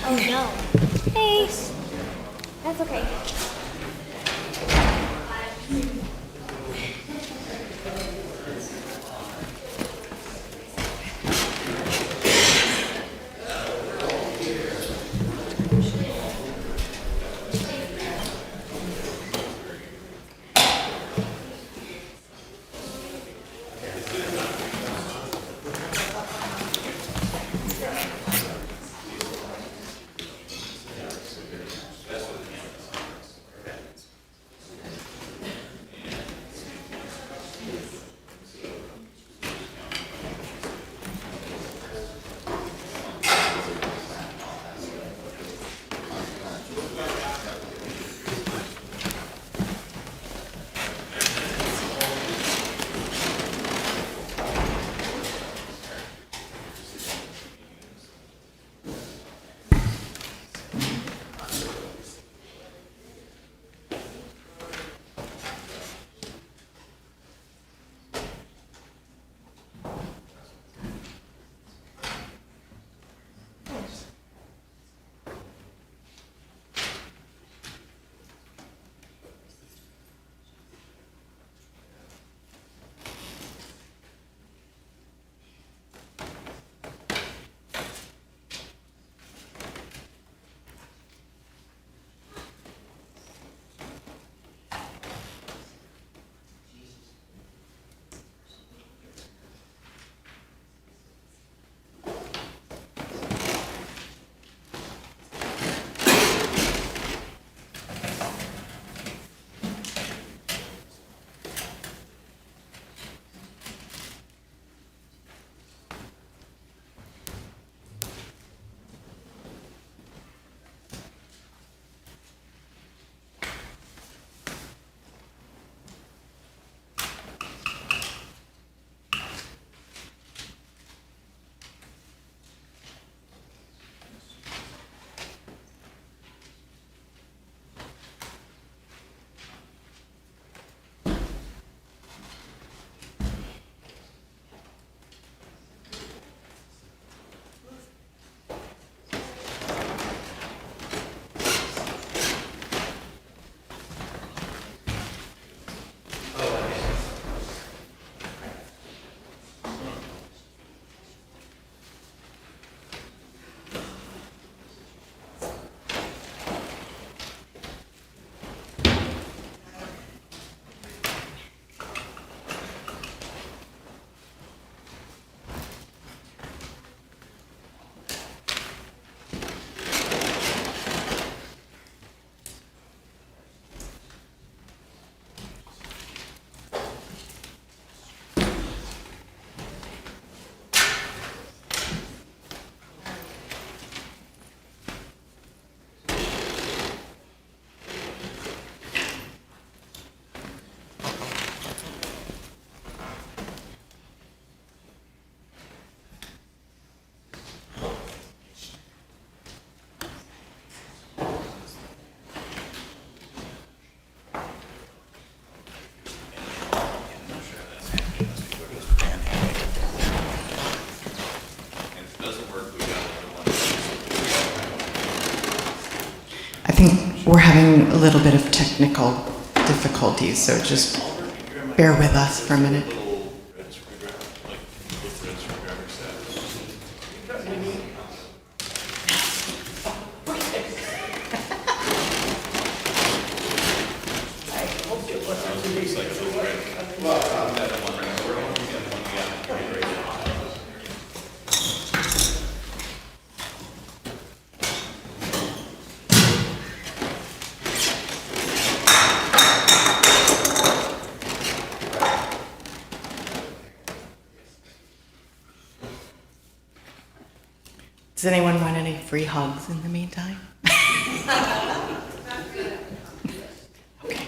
Oh no. Hey. That's okay. I think we're having a little bit of technical difficulties, so just bear with us for a minute. Does anyone want any free hugs in the meantime? Okay.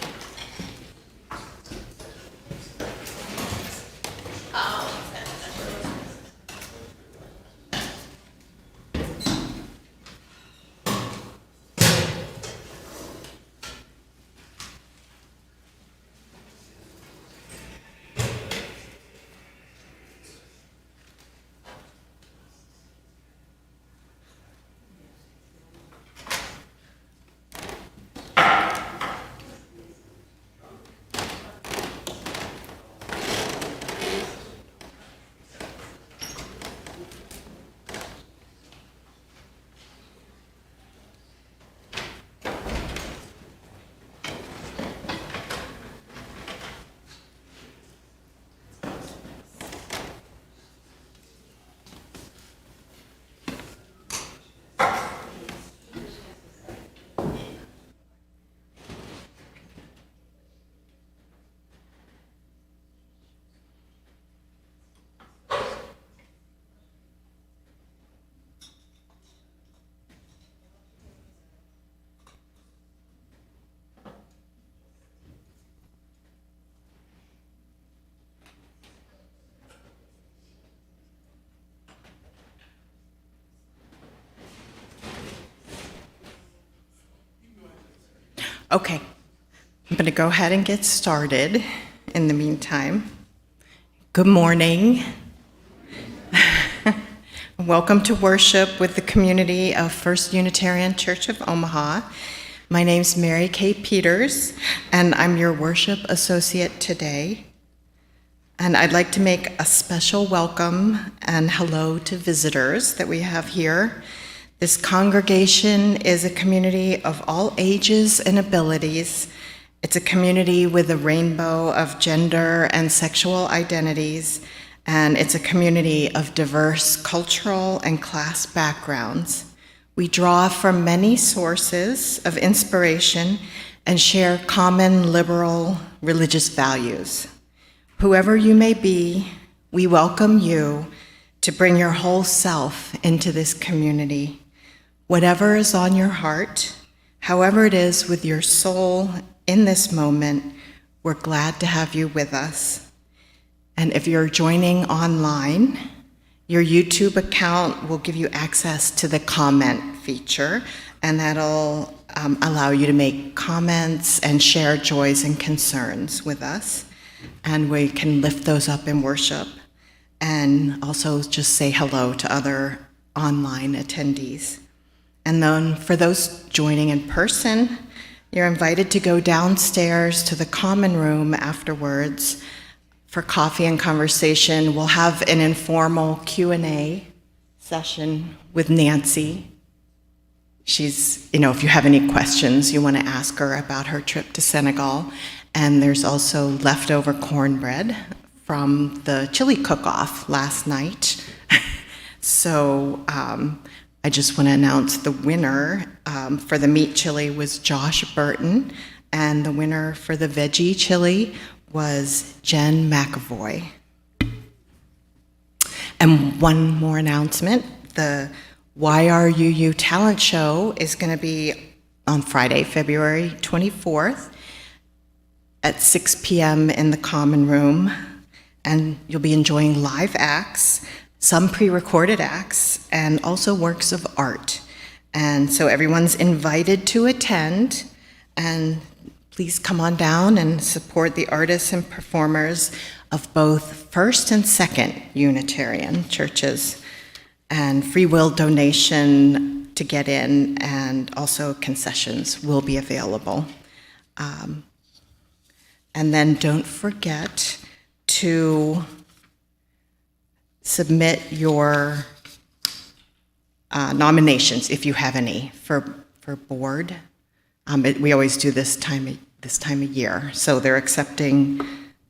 Okay, I'm going to go ahead and get started in the meantime. Good morning. Welcome to worship with the community of First Unitarian Church of Omaha. My name's Mary Kay Peters, and I'm your worship associate today. And I'd like to make a special welcome and hello to visitors that we have here. This congregation is a community of all ages and abilities. It's a community with a rainbow of gender and sexual identities, and it's a community of diverse cultural and class backgrounds. We draw from many sources of inspiration and share common liberal religious values. Whoever you may be, we welcome you to bring your whole self into this community. Whatever is on your heart, however it is with your soul in this moment, we're glad to have you with us. And if you're joining online, your YouTube account will give you access to the comment feature, and that'll allow you to make comments and share joys and concerns with us. And we can lift those up in worship and also just say hello to other online attendees. And then for those joining in person, you're invited to go downstairs to the common room afterwards for coffee and conversation. We'll have an informal Q&A session with Nancy. She's, if you have any questions you want to ask her about her trip to Senegal. And there's also leftover cornbread from the chili cook-off last night. So I just want to announce the winner for the meat chili was Josh Burton, and the winner for the veggie chili was Jen McAvoy. And one more announcement, the YRUU Talent Show is going to be on Friday, February 24th at 6 p.m. in the Common Room, and you'll be enjoying live acts, some pre-recorded acts, and also works of art. And so everyone's invited to attend, and please come on down and support the artists and performers of both First and Second Unitarian churches, and free will donation to get in, and also concessions will be available. And then don't forget to submit your nominations, if you have any, for board. We always do this time of year. So they're accepting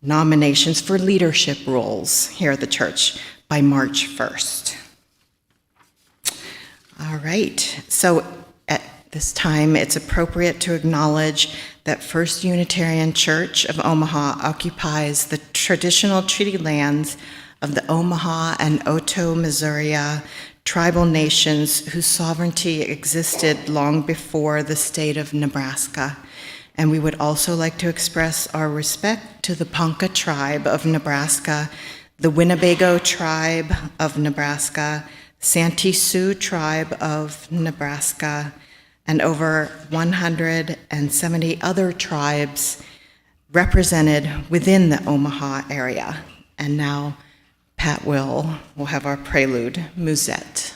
nominations for leadership roles here at the church by March 1st. All right, so at this time, it's appropriate to acknowledge that First Unitarian Church of Omaha occupies the traditional treaty lands of the Omaha and Otoe, Missouri tribal nations whose sovereignty existed long before the state of Nebraska. And we would also like to express our respect to the Ponca tribe of Nebraska, the Winnebago tribe of Nebraska, Santee Sioux tribe of Nebraska, and over 170 other tribes represented within the Omaha area. And now Pat will have our prelude, Musette.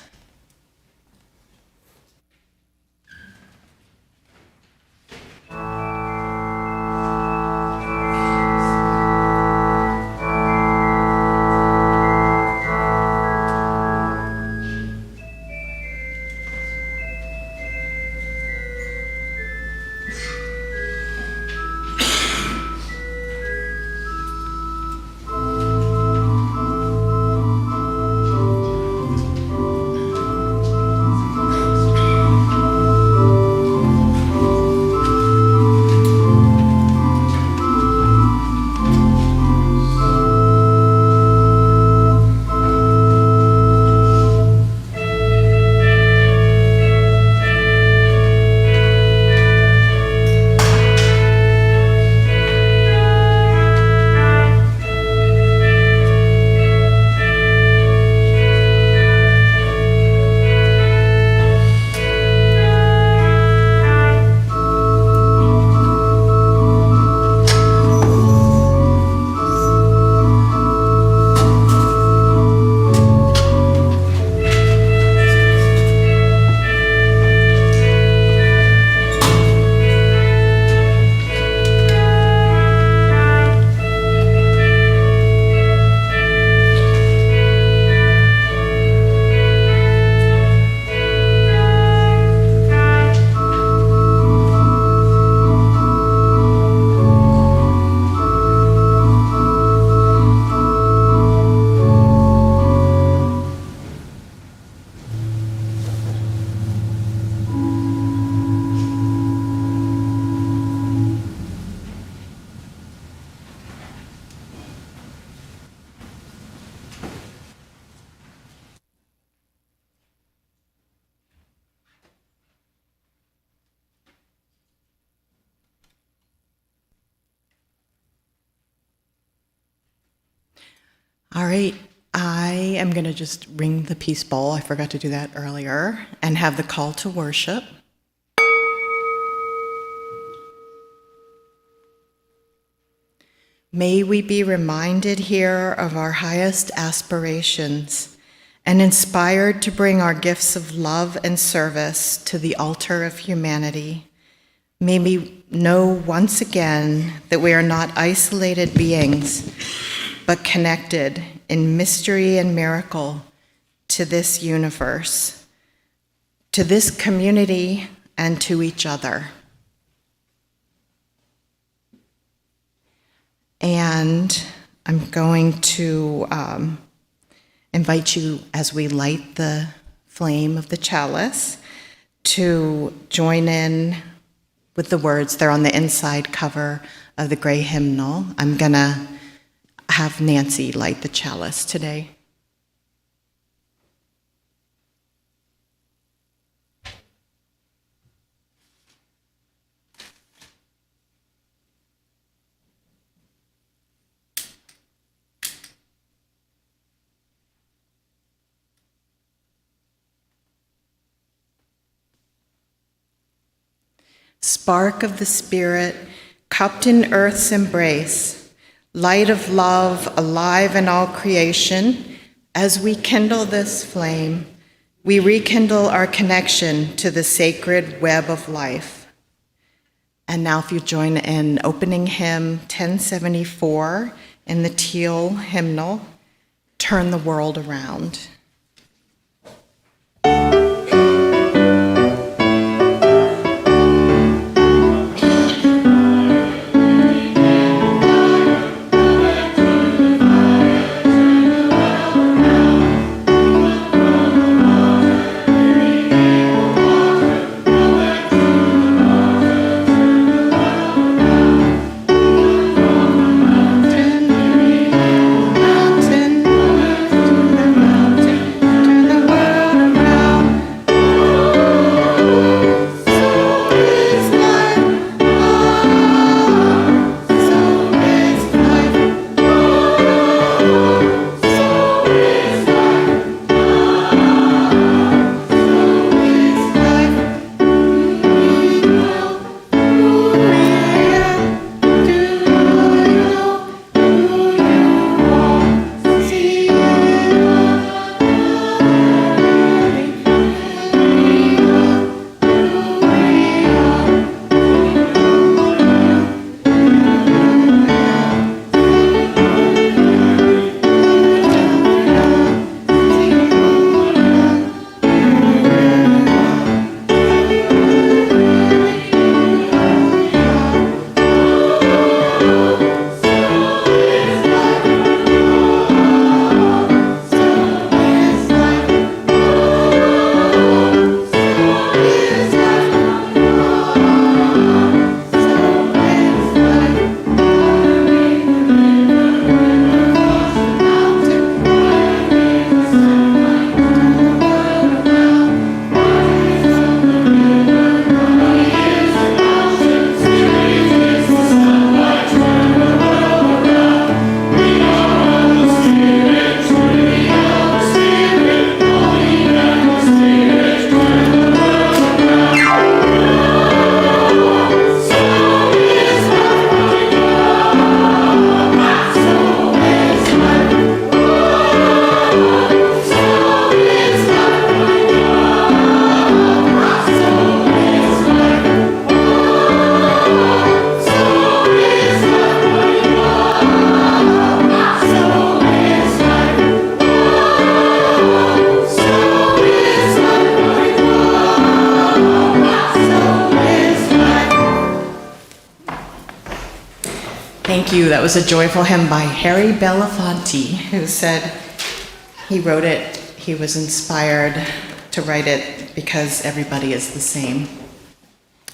All right, I am going to just ring the peace bowl. I forgot to do that earlier, and have the call to worship. May we be reminded here of our highest aspirations and inspired to bring our gifts of love and service to the altar of humanity. May we know once again that we are not isolated beings, but connected in mystery and miracle to this universe, to this community, and to each other. And I'm going to invite you, as we light the flame of the chalice, to join in with the words. They're on the inside cover of the gray hymnal. I'm going to have Nancy light the chalice today. Spark of the Spirit, cupped in earth's embrace, light of love, alive in all creation, as we kindle this flame, we rekindle our connection to the sacred web of life. And now if you join in opening hymn 1074 in the teal hymnal, Turn the World Around. Thank you. That was a joyful hymn by Harry Belafonte, who said he wrote it, he was inspired to write it because everybody is the same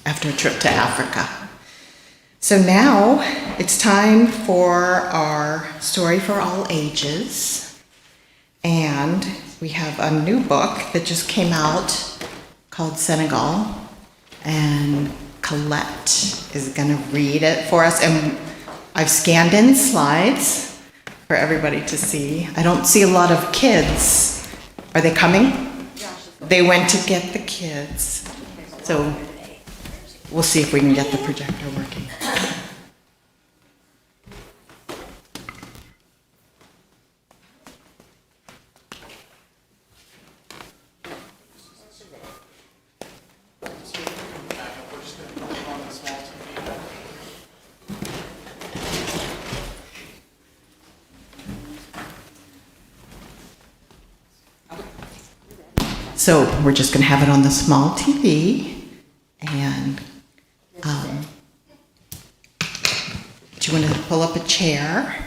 after a trip to Africa. So now it's time for our Story for All Ages. And we have a new book that just came out called Senegal. And Colette is going to read it for us. And I've scanned in slides for everybody to see. I don't see a lot of kids. Are they coming? They went to get the kids. So we'll see if we can get the projector working. So we're just going to have it on the small TV, and do you want to pull up a chair?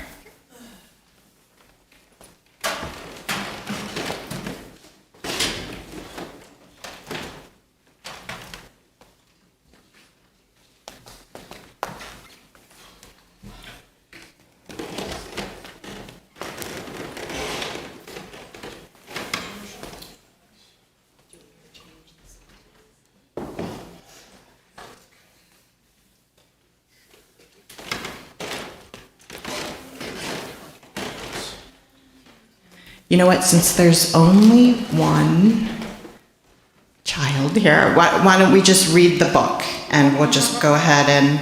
You know what, since there's only one child here, why don't we just read the book and we'll just go ahead and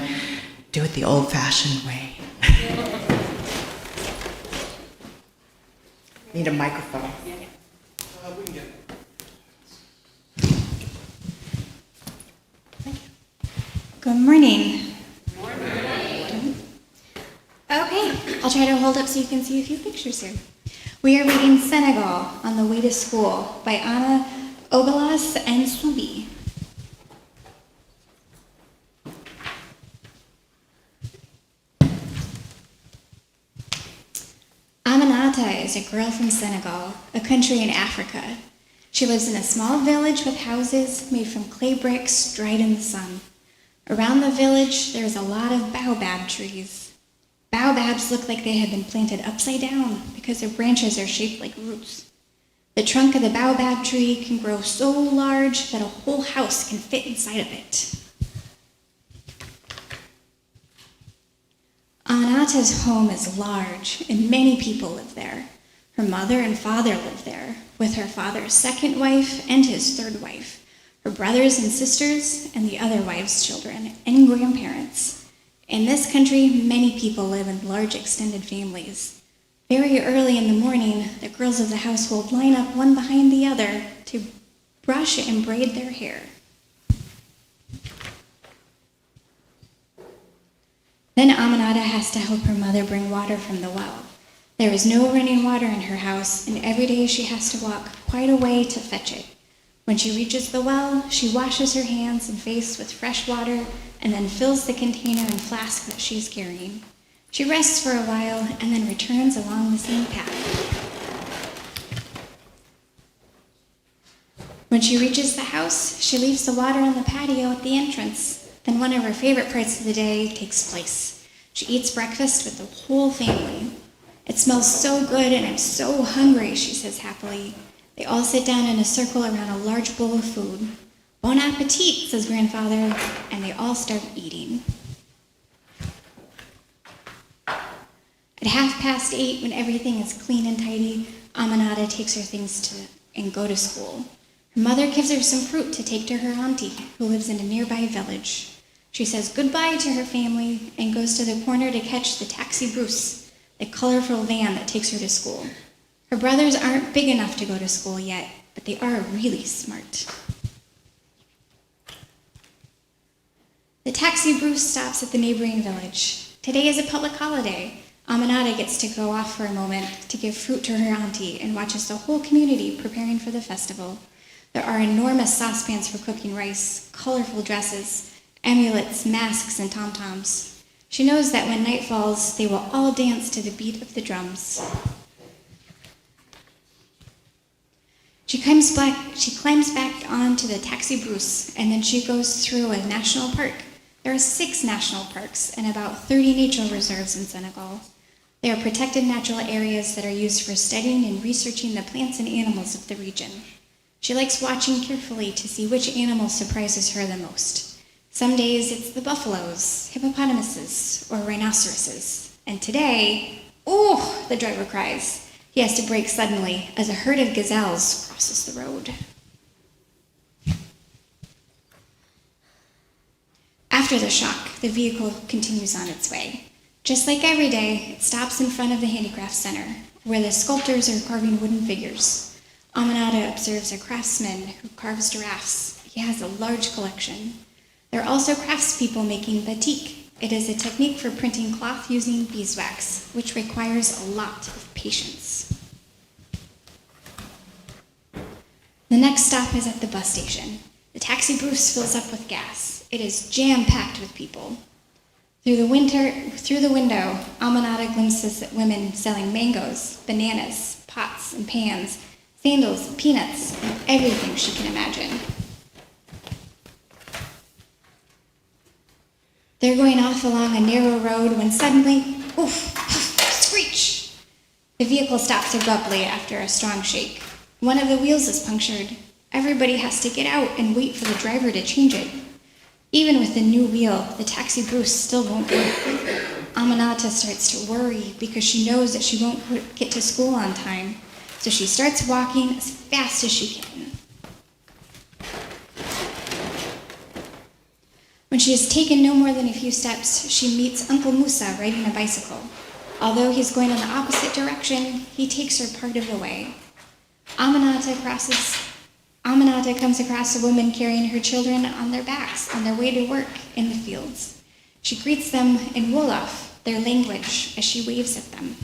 do it the old-fashioned way. Need a microphone. We can get Good morning. Okay, I'll try to hold up so you can see a few pictures here. We are reading Senegal on the Way to School by Anna Ogalas and Subi. Aminata is a girl from Senegal, a country in Africa. She lives in a small village with houses made from clay bricks dried in the sun. Around the village, there is a lot of baobab trees. Baobabs look like they have been planted upside down because their branches are shaped like roots. The trunk of the baobab tree can grow so large that a whole house can fit inside of it. Aminata's home is large, and many people live there. Her mother and father live there, with her father's second wife and his third wife, her brothers and sisters, and the other wives' children, and grandparents. In this country, many people live in large extended families. Very early in the morning, the girls of the household line up one behind the other to brush and braid their hair. Then Aminata has to help her mother bring water from the well. There is no running water in her house, and every day she has to walk quite a way to fetch it. When she reaches the well, she washes her hands and face with fresh water and then fills the container and flask that she's carrying. She rests for a while and then returns along the same path. When she reaches the house, she leaves the water on the patio at the entrance. Then one of her favorite parts of the day takes place. She eats breakfast with the whole family. It smells so good and I'm so hungry, she says happily. They all sit down in a circle around a large bowl of food. Bon appetit, says grandfather, and they all start eating. At 8:30, when everything is clean and tidy, Aminata takes her things and go to school. Her mother gives her some fruit to take to her auntie, who lives in a nearby village. She says goodbye to her family and goes to the corner to catch the taxi Bruce, the colorful van that takes her to school. Her brothers aren't big enough to go to school yet, but they are really smart. The taxi Bruce stops at the neighboring village. Today is a public holiday. Aminata gets to go off for a moment to give fruit to her auntie and watches the whole community preparing for the festival. There are enormous saucepans for cooking rice, colorful dresses, amulets, masks, and tom-toms. She knows that when night falls, they will all dance to the beat of the drums. She climbs back onto the taxi Bruce, and then she goes through a national park. There are 6 national parks and about 30 nature reserves in Senegal. They are protected natural areas that are used for studying and researching the plants and animals of the region. She likes watching carefully to see which animal surprises her the most. Some days it's the buffaloes, hippopotamuses, or rhinoceroses. And today, Oh, the driver cries. He has to brake suddenly as a herd of gazelles crosses the road. After the shock, the vehicle continues on its way. Just like every day, it stops in front of the Handicraft Center, where the sculptors are carving wooden figures. Aminata observes a craftsman who carves giraffes. He has a large collection. There are also craftspeople making batik. It is a technique for printing cloth using beeswax, which requires a lot of patience. The next stop is at the bus station. The taxi booth fills up with gas. It is jam-packed with people. Through the window, Aminata glimpses at women selling mangoes, bananas, pots and pans, sandals, peanuts, and everything she can imagine. They're going off along a narrow road when suddenly, oof, screech! The vehicle stops abruptly after a strong shake. One of the wheels is punctured. Everybody has to get out and wait for the driver to change it. Even with the new wheel, the taxi boost still won't work. Aminata starts to worry because she knows that she won't get to school on time, so she starts walking as fast as she can. When she has taken no more than a few steps, she meets Uncle Musa riding a bicycle. Although he's going in the opposite direction, he takes her part of the way. Aminata comes across a woman carrying her children on their backs on their way to work in the fields. She greets them in Wolof, their language, as she waves at them.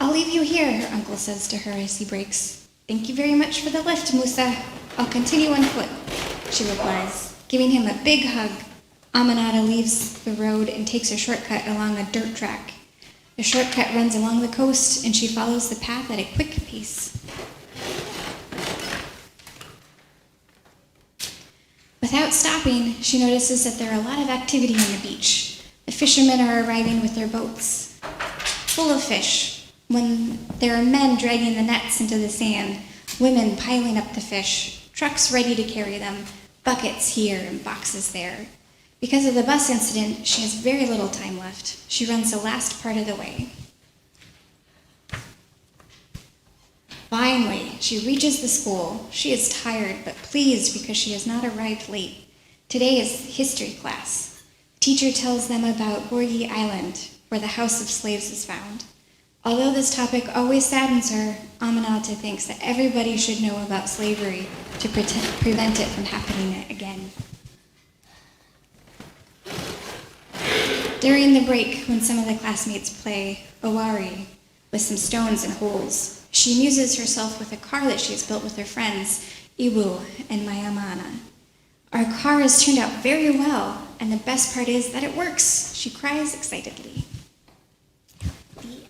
I'll leave you here, her uncle says to her as he brakes. Thank you very much for the lift, Musa. I'll continue on foot, she replies, giving him a big hug. Aminata leaves the road and takes a shortcut along a dirt track. The shortcut runs along the coast, and she follows the path at a quick pace. Without stopping, she notices that there are a lot of activity on the beach. The fishermen are arriving with their boats, full of fish. When there are men dragging the nets into the sand, women piling up the fish, trucks ready to carry them, buckets here and boxes there. Because of the bus incident, she has very little time left. She runs the last part of the way. Finally, she reaches the school. She is tired, but pleased because she has not arrived late. Today is history class. The teacher tells them about Borgi Island, where the House of Slaves is found. Although this topic always saddens her, Aminata thinks that everybody should know about slavery to prevent it from happening again. During the break, when some of the classmates play Owari with some stones and holes, she amuses herself with a car that she has built with her friends, Ibu and Mayamana. Our car has turned out very well, and the best part is that it works, she cries excitedly. The end.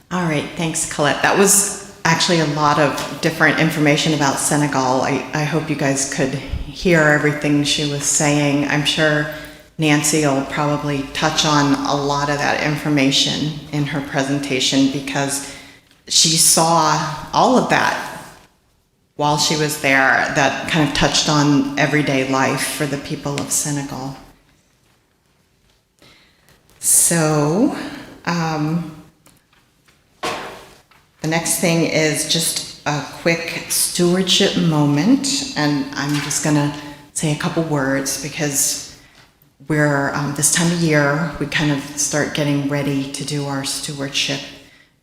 All right, thanks, Colette. That was actually a lot of different information about Senegal. I hope you guys could hear everything she was saying. I'm sure Nancy will probably touch on a lot of that information in her presentation because she saw all of that while she was there that kind of touched on everyday life for the people of Senegal. So, the next thing is just a quick stewardship moment, and I'm just gonna say a couple words because we're, this time of year, we kind of start getting ready to do our stewardship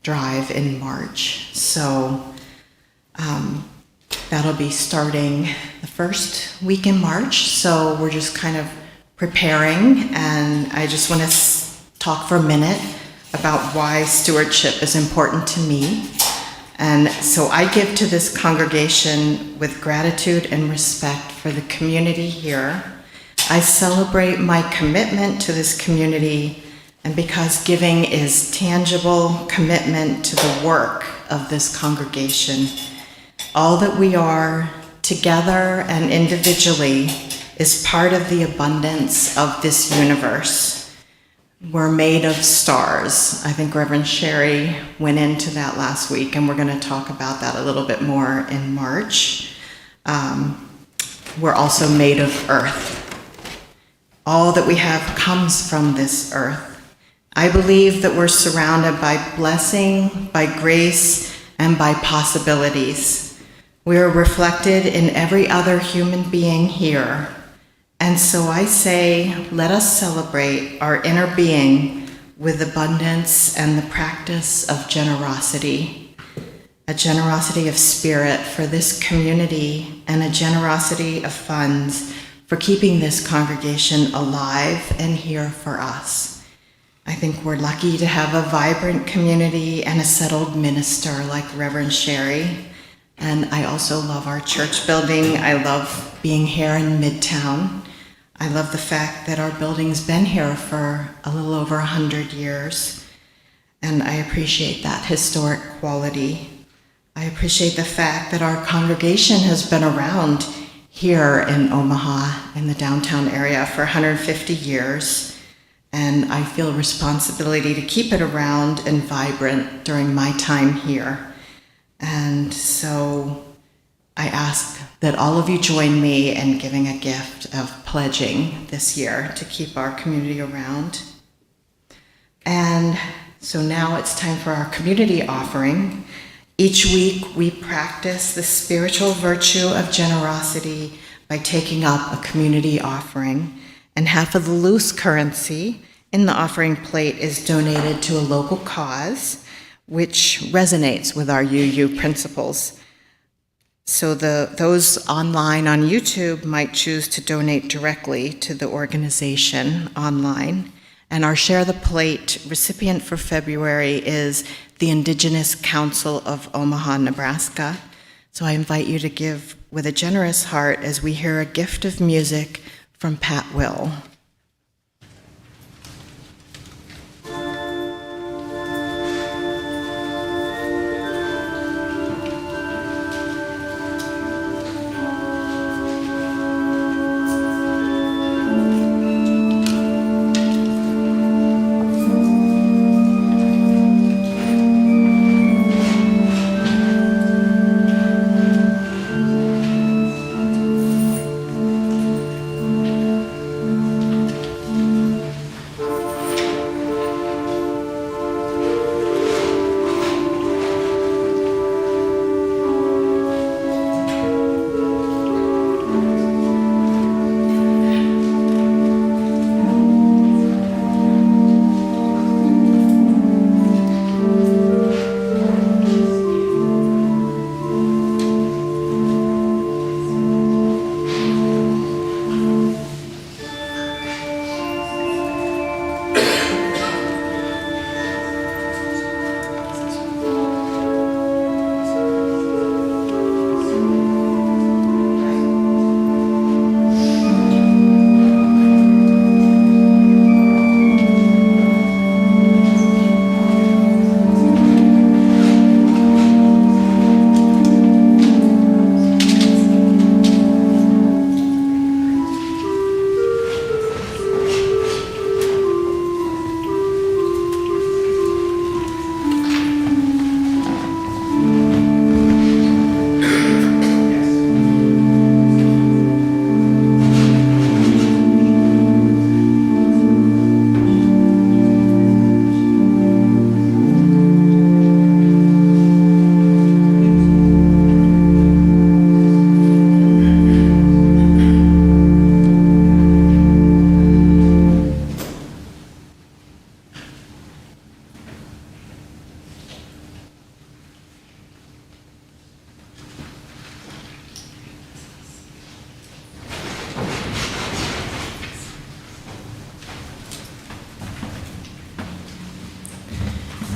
drive in March. So that'll be starting the first week in March, so we're just kind of preparing, and I just wanna talk for a minute about why stewardship is important to me. And so I give to this congregation with gratitude and respect for the community here. I celebrate my commitment to this community, and because giving is tangible commitment to the work of this congregation. All that we are, together and individually, is part of the abundance of this universe. We're made of stars. I think Reverend Sherry went into that last week, and we're going to talk about that a little bit more in March. We're also made of earth. All that we have comes from this earth. I believe that we're surrounded by blessing, by grace, and by possibilities. We are reflected in every other human being here. And so I say, let us celebrate our inner being with abundance and the practice of generosity, a generosity of spirit for this community and a generosity of funds for keeping this congregation alive and here for us. I think we're lucky to have a vibrant community and a settled minister like Reverend Sherry. And I also love our church building. I love being here in Midtown. I love the fact that our building's been here for a little over 100 years, and I appreciate that historic quality. I appreciate the fact that our congregation has been around here in Omaha, in the downtown area, for 150 years, and I feel a responsibility to keep it around and vibrant during my time here. And so I ask that all of you join me in giving a gift of pledging this year to keep our community around. And so now it's time for our community offering. Each week we practice the spiritual virtue of generosity by taking up a community offering, and half of the loose currency in the offering plate is donated to a local cause, which resonates with our UU principles. So those online on YouTube might choose to donate directly to the organization online. And our Share the Plate recipient for February is the Indigenous Council of Omaha, Nebraska. So I invite you to give with a generous heart as we hear a gift of music from Pat Will.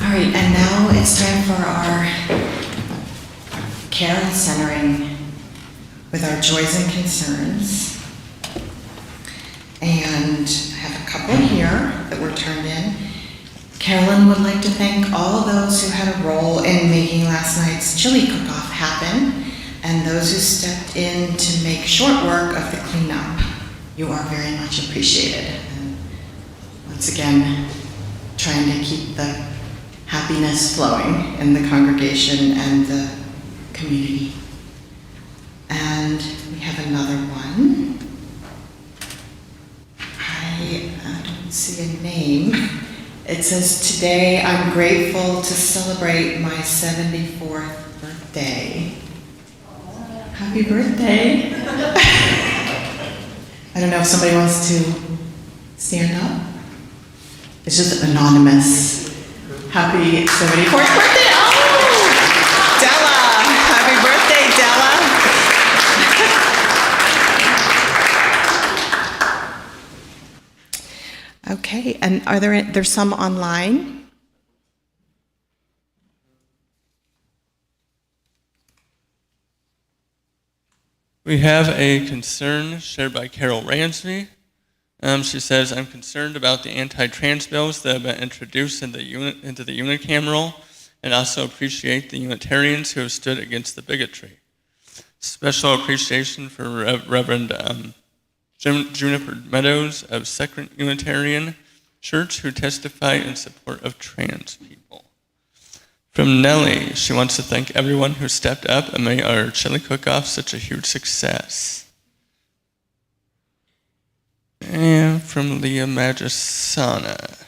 All right, and now it's time for our care and centering with our joys and concerns. And I have a couple here that were turned in. Carolyn would like to thank all those who had a role in making last night's chili cook-off happen, and those who stepped in to make short work of the cleanup. You are very much appreciated. And once again, trying to keep the happiness flowing in the congregation and the community. And we have another one. I don't see a name. It says, today I'm grateful to celebrate my 74th birthday. Happy birthday. I don't know if somebody wants to stand up. It's just anonymous. Happy 74th birthday. Oh, Della. Happy birthday, Della. Okay, and are there's some online? We have a concern shared by Carol Ransby. She says, I'm concerned about the anti-trans bills that have been introduced into the unicameral, and also appreciate the Unitarians who have stood against the bigotry. Special appreciation for Reverend Juniper Meadows of Second Unitarian Church, who testify in support of trans people. From Nellie, she wants to thank everyone who stepped up and made our chili cook-off such a huge success. And from Leah Magisana.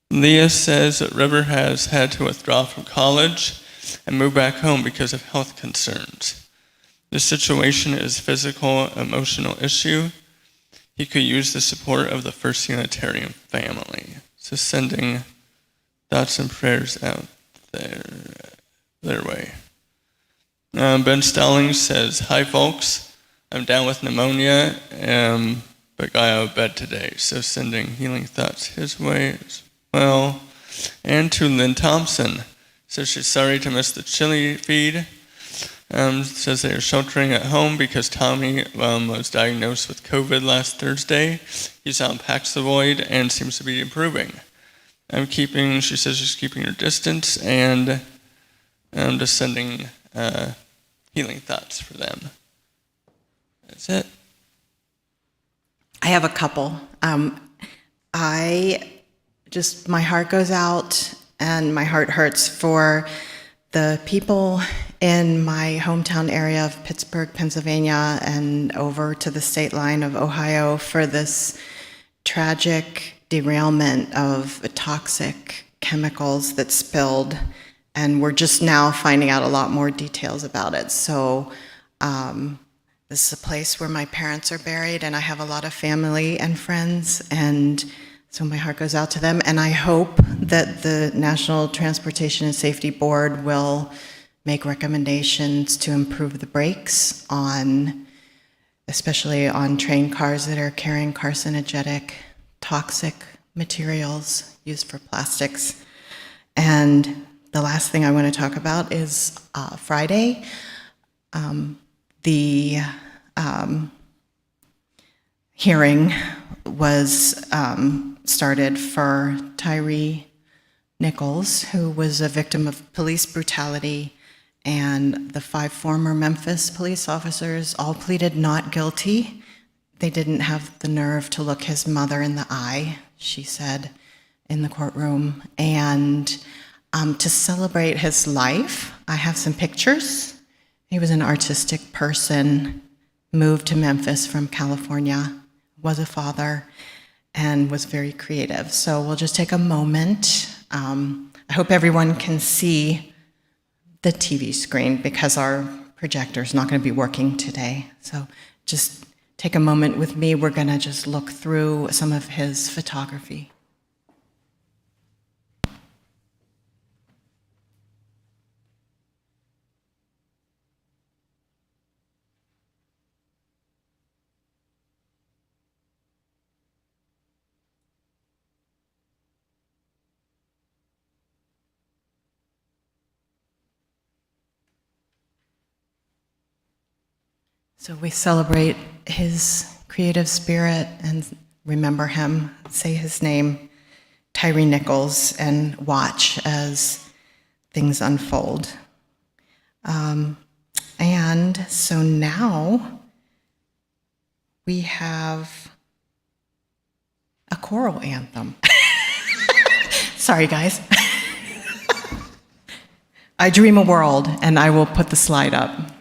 Leah says that River has had to withdraw from college and move back home because of health concerns. The situation is a physical, emotional issue. He could use the support of the First Unitarian family. So sending thoughts and prayers out their way. Ben Stallings says, hi folks, I'm down with pneumonia, but got out of bed today. So sending healing thoughts his way as well. And to Lynn Thompson, says she's sorry to miss the chili feed. Says they are sheltering at home because Tommy was diagnosed with COVID last Thursday. He's on Paxlovid and seems to be improving. She says she's keeping her distance, and just sending healing thoughts for them. That's it. I have a couple. My heart goes out and my heart hurts for the people in my hometown area of Pittsburgh, Pennsylvania, and over to the state line of Ohio for this tragic derailment of toxic chemicals that spilled, and we're just now finding out a lot more details about it. So this is a place where my parents are buried, and I have a lot of family and friends, and so my heart goes out to them, and I hope that the National Transportation and Safety Board will make recommendations to improve the brakes especially on train cars that are carrying carcinogenic, toxic materials used for plastics. And the last thing I want to talk about is Friday. The hearing was started for Tyree Nichols, who was a victim of police brutality, and the 5 former Memphis police officers all pleaded not guilty. They didn't have the nerve to look his mother in the eye, she said in the courtroom. And to celebrate his life, I have some pictures. He was an artistic person, moved to Memphis from California, was a father, and was very creative. So we'll just take a moment. I hope everyone can see the TV screen because our projector is not going to be working today. So just take a moment with me. We're going to just look through some of his photography. So we celebrate his creative spirit and remember him, say his name, Tyree Nichols, and watch as things unfold. And so now we have a choral anthem. Sorry, guys. I Dream a World, and I will put the slide up.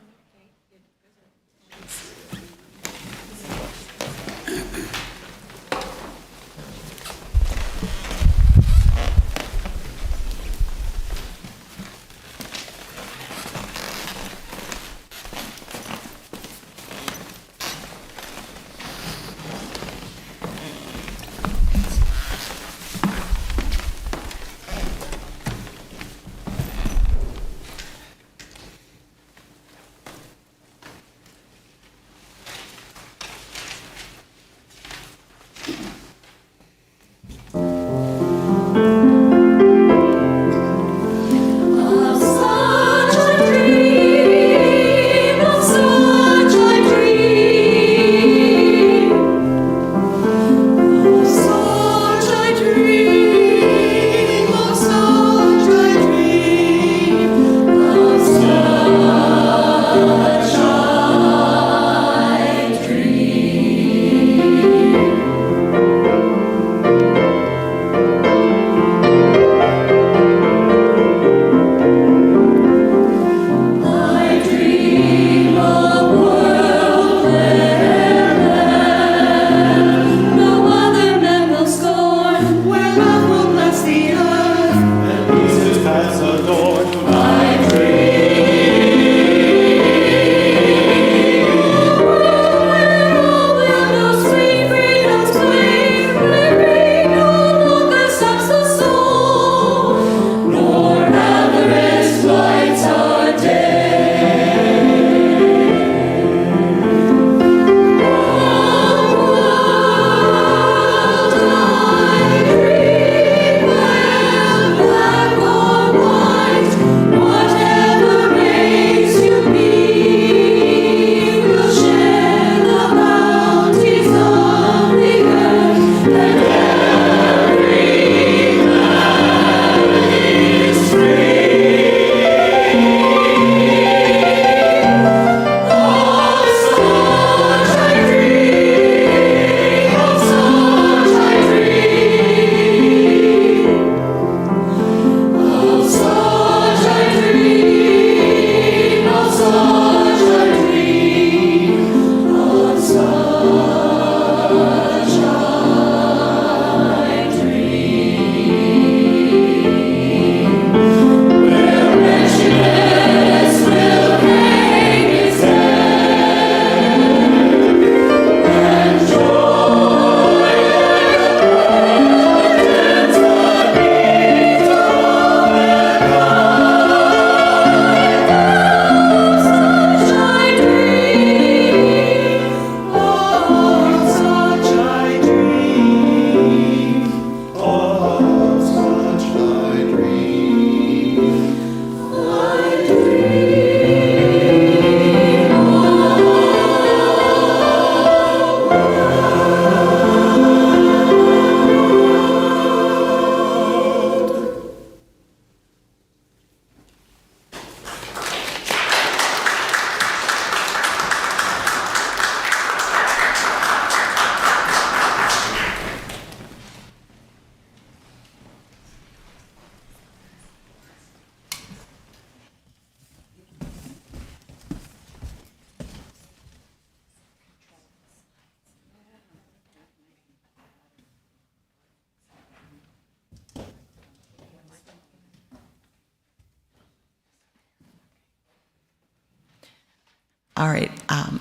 All right,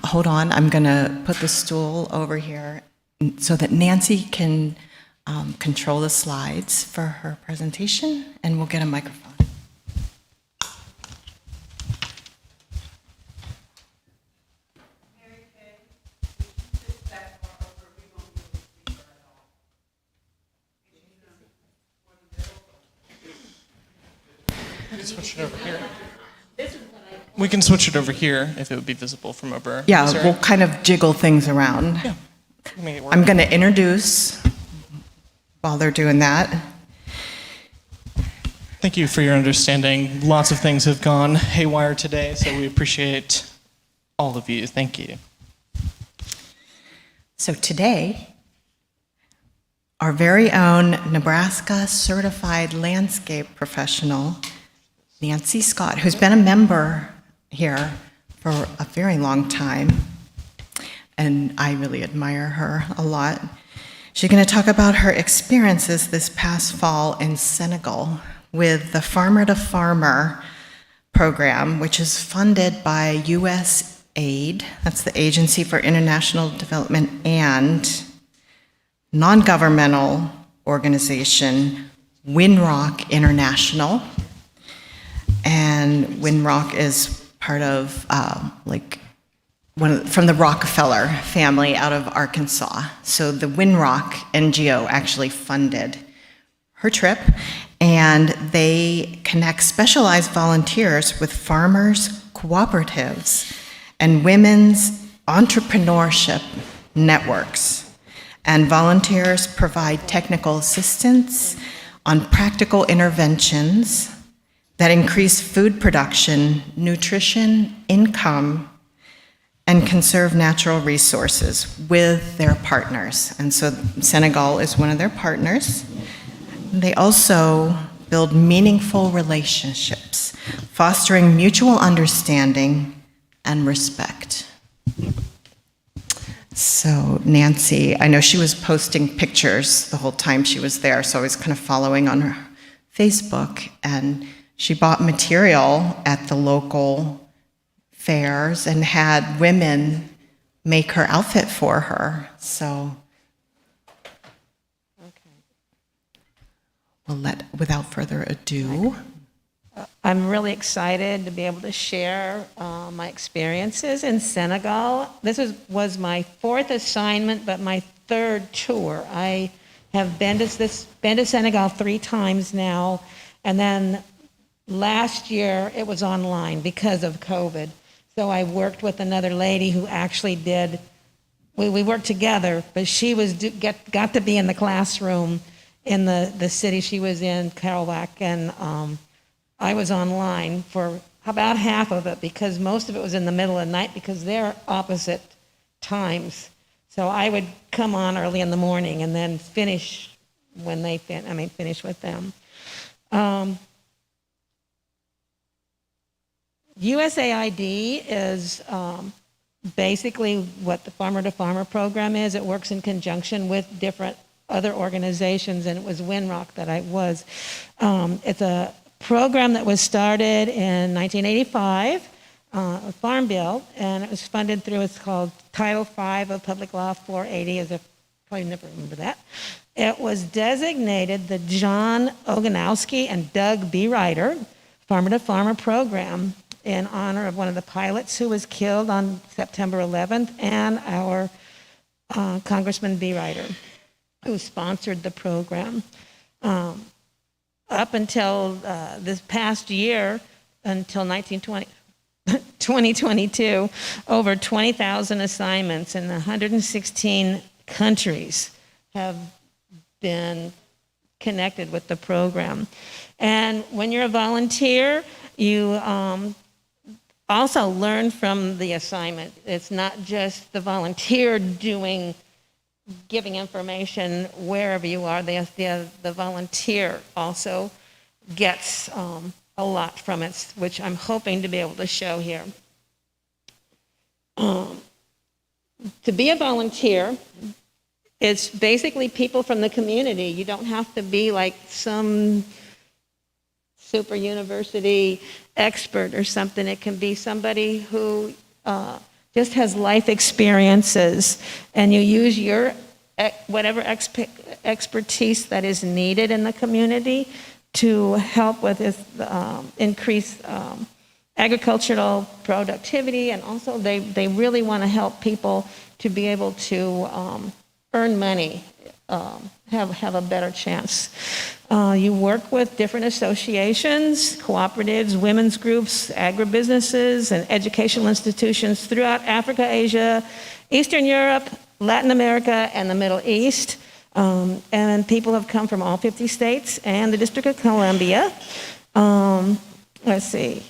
hold on. I'm going to put the stool over here so that Nancy can control the slides for her presentation, and we'll get a microphone. Switch it over here. This is what I We can switch it over here if it would be visible from over. Yeah, this area. we'll kind of jiggle things around. Yeah. We'll make it work. I'm going to introduce while they're doing that. Thank you for your understanding. Lots of things have gone haywire today, so we appreciate all of you. Thank you. So today, our very own Nebraska certified landscape professional, Nancy Scott, who's been a member here for a very long time, and I really admire her a lot. She's going to talk about her experiences this past fall in Senegal with the Farmer to Farmer program, which is funded by USAID, that's the Agency for International Development, and non-governmental organization Winrock International. And Winrock is part of from the Rockefeller family out of Arkansas. So the Winrock NGO actually funded her trip, and they connect specialized volunteers with farmers, cooperatives, and women's entrepreneurship networks. And volunteers provide technical assistance on practical interventions that increase food production, nutrition, income, and conserve natural resources with their partners. And so Senegal is one of their partners. They also build meaningful relationships, fostering mutual understanding and respect. So Nancy, I know she was posting pictures the whole time she was there, so I was kind of following on her Facebook, and she bought material at the local fairs and had women make her outfit for her. So we'll without further ado. I'm really excited to be able to share my experiences in Senegal. This was my fourth assignment, but my third tour. I have been to Senegal 3 times now, and then last year it was online because of COVID. So I worked with another lady who actually did. We worked together, but she got to be in the classroom in the city she was in, Kerouac, and I was online for about half of it because most of it was in the middle of the night because they're opposite times. So I would come on early in the morning and then finish when they finish with them. USAID is basically what the Farmer to Farmer program is. It works in conjunction with different other organizations, and it was Winrock that I was. It's a program that was started in 1985, a farm bill, and it was funded through, it's called Title V of Public Law 480, as if probably never remember that. It was designated the John Oganowski and Doug B. Ryder Farmer to Farmer program in honor of one of the pilots who was killed on September 11th, and our Congressman B. Ryder, who sponsored the program. Up until this past year, until 2022, over 20,000 assignments in 116 countries have been connected with the program. And when you're a volunteer, you also learn from the assignment. It's not just the volunteer giving information wherever you are. The volunteer also gets a lot from it, which I'm hoping to be able to show here. To be a volunteer, it's basically people from the community. You don't have to be like some super university expert or something. It can be somebody who just has life experiences, and you use your whatever expertise that is needed in the community to help with this increase agricultural productivity, and also they really want to help people to be able to earn money have a better chance. You work with different associations, cooperatives, women's groups, agribusinesses, and educational institutions throughout Africa, Asia, Eastern Europe, Latin America, and the Middle East. And people have come from all 50 states and the District of Columbia. Let's see.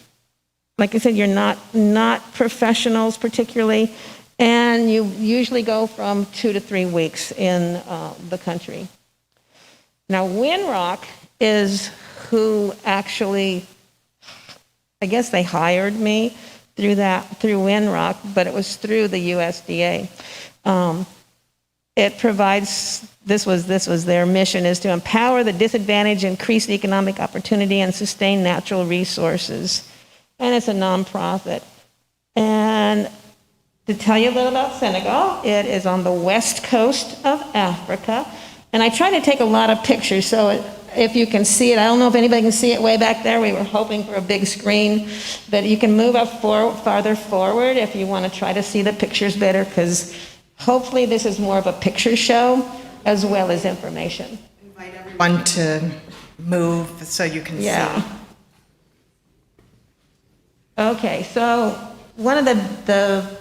Like I said, you're not professionals particularly, and you usually go from 2 to 3 weeks in the country. Now, Winrock is who actually, I guess they hired me through Winrock, but it was through the USDA. It provides, this was their mission, is to empower the disadvantaged, increase economic opportunity, and sustain natural resources. And it's a nonprofit. And to tell you a little about Senegal, it is on the west coast of Africa. And I try to take a lot of pictures, so if you can see it, I don't know if anybody can see it way back there. We were hoping for a big screen, but you can move up farther forward if you want to try to see the pictures better, because hopefully this is more of a picture show as well as information. Invite everyone to move so you can see. Okay, so one of the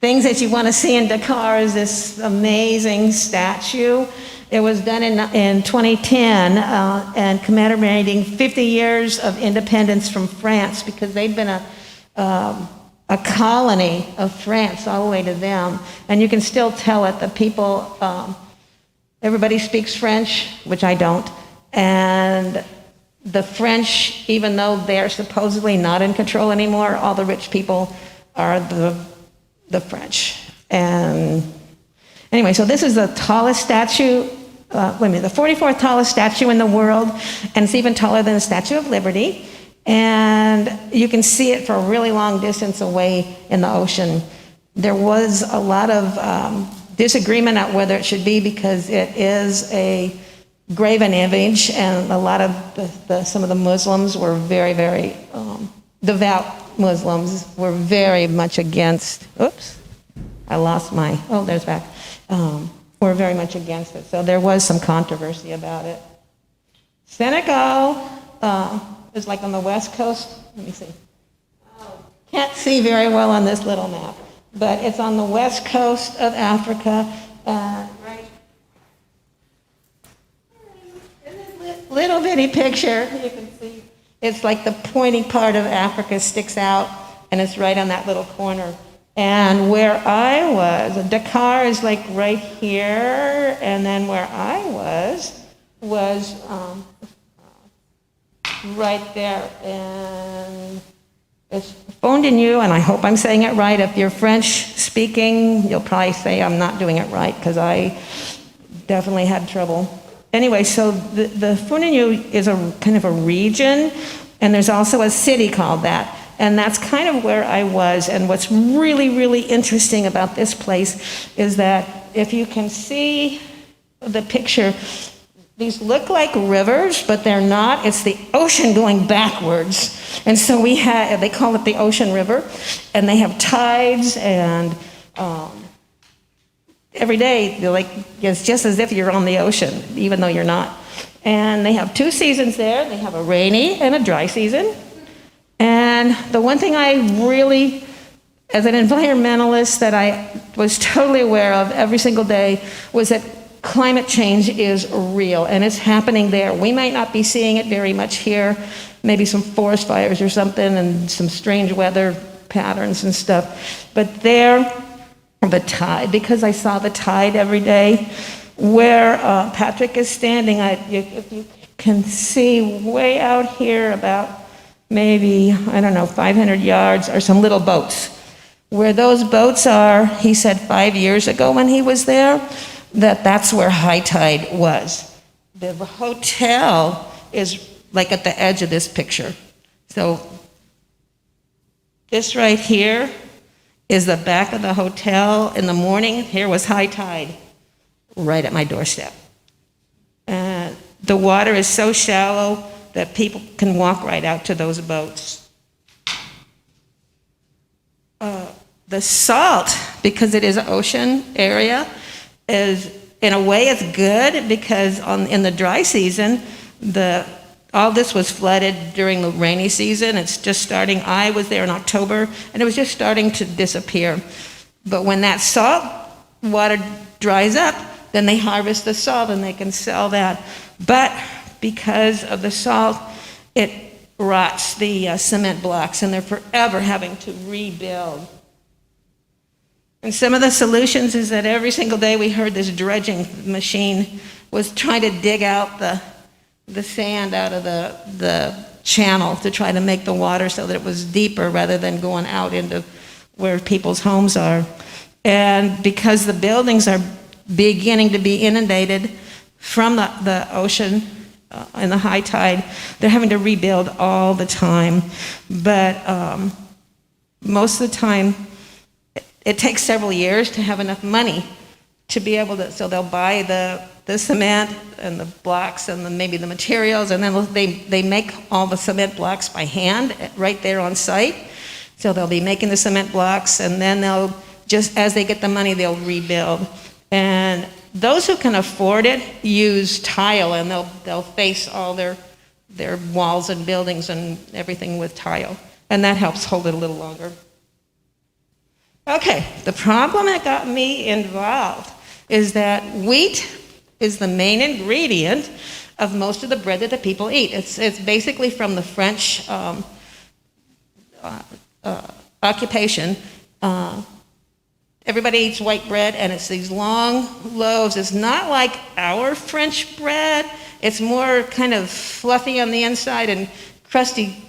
things that you want to see in Dakar is this amazing statue. It was done in 2010 and commemorating 50 years of independence from France, because they've been a colony of France all the way to them. And you can still tell it. The people, everybody speaks French, which I don't. And the French, even though they're supposedly not in control anymore, all the rich people are the French. And anyway, so this is the tallest statue, the 44th tallest statue in the world, and it's even taller than the Statue of Liberty. And you can see it for a really long distance away in the ocean. There was a lot of disagreement on whether it should be, because it is a graven image, and a lot of some of the Muslims were very, very devout Muslims were very much against. Oops, I lost my. Oh, there's back. Were very much against it, so there was some controversy about it. Senegal is like on the west coast. Let me see. Can't see very well on this little map, but it's on the west coast of Africa. Right. Little bitty picture, you can see. It's like the pointy part of Africa sticks out, and it's right on that little corner. And where I was, Dakar is like right here, and then where I was right there. And it's Fondenu, and I hope I'm saying it right. If you're French speaking, you'll probably say I'm not doing it right, because I definitely had trouble. Anyway, so the Fondenu is a kind of a region, and there's also a city called that. And that's kind of where I was. And what's really, really interesting about this place is that if you can see the picture, these look like rivers, but they're not. It's the ocean going backwards. And so they call it the Ocean River, and they have tides, and every day, it's just as if you're on the ocean, even though you're not. And they have 2 seasons there. They have a rainy and a dry season. And the one thing I really, as an environmentalist, that I was totally aware of every single day was that climate change is real, and it's happening there. We might not be seeing it very much here, maybe some forest fires or something, and some strange weather patterns and stuff. But there, the tide, because I saw the tide every day, where Patrick is standing, if you can see way out here about maybe, 500 yards, are some little boats. Where those boats are, he said 5 years ago when he was there, that's where high tide was. The hotel is like at the edge of this picture. So this right here is the back of the hotel. In the morning, here was high tide, right at my doorstep. The water is so shallow that people can walk right out to those boats. The salt, because it is an ocean area, is in a way, it's good because in the dry season, all this was flooded during the rainy season. It's just starting. I was there in October, and it was just starting to disappear. But when that salt water dries up, then they harvest the salt and they can sell that. But because of the salt, it rots the cement blocks, and they're forever having to rebuild. And some of the solutions is that every single day we heard this dredging machine was trying to dig out the sand out of the channel to try to make the water so that it was deeper rather than going out into where people's homes are. And because the buildings are beginning to be inundated from the ocean in the high tide, they're having to rebuild all the time. But most of the time, it takes several years to have enough money to be able to, so they'll buy the cement and the blocks and maybe the materials, and then they make all the cement blocks by hand right there on site. So they'll be making the cement blocks, and then they'll, just as they get the money, they'll rebuild. And those who can afford it use tile, and they'll face all their walls and buildings and everything with tile, and that helps hold it a little longer. Okay, the problem that got me involved is that wheat is the main ingredient of most of the bread that the people eat. It's basically from the French occupation. Everybody eats white bread, and it's these long loaves. It's not like our French bread. It's more kind of fluffy on the inside and crusty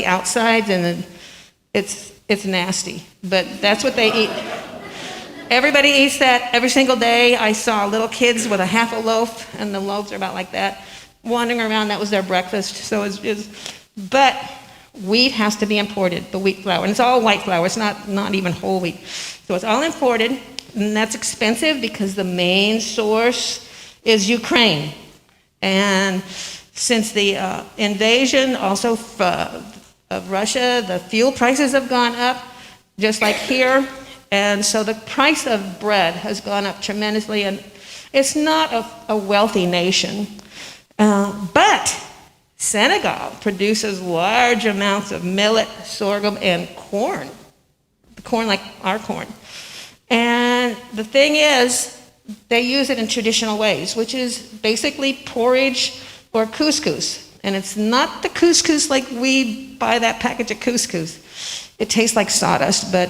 outsides, and it's nasty. But that's what they eat. Everybody eats that every single day. I saw little kids with a half a loaf, and the loaves are about like that, wandering around. That was their breakfast. So but wheat has to be imported, the wheat flour. And it's all white flour. It's not even whole wheat. So it's all imported, and that's expensive because the main source is Ukraine. And since the invasion also of Russia, the fuel prices have gone up, just like here. And so the price of bread has gone up tremendously, and it's not a wealthy nation. But Senegal produces large amounts of millet, sorghum, and corn like our corn. And the thing is, they use it in traditional ways, which is basically porridge or couscous. And it's not the couscous like we buy that package of couscous. It tastes like sawdust, but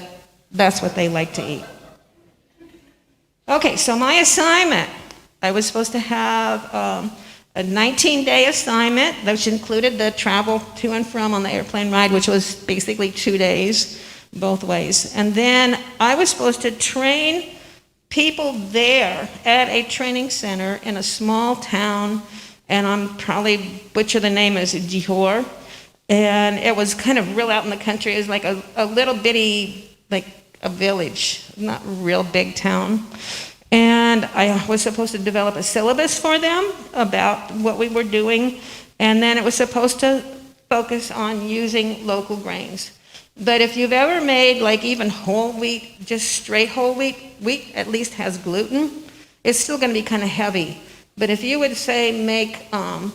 that's what they like to eat. Okay, so my assignment, I was supposed to have a 19-day assignment, which included the travel to and from on the airplane ride, which was basically 2 days, both ways. And then I was supposed to train people there at a training center in a small town, and I'm probably butcher the name as Johor. And it was kind of real out in the country. It was like a little bitty, like a village, not a real big town. And I was supposed to develop a syllabus for them about what we were doing. And then it was supposed to focus on using local grains. But if you've ever made like even whole wheat, just straight whole wheat at least has gluten, it's still going to be kind of heavy. But if you would say make a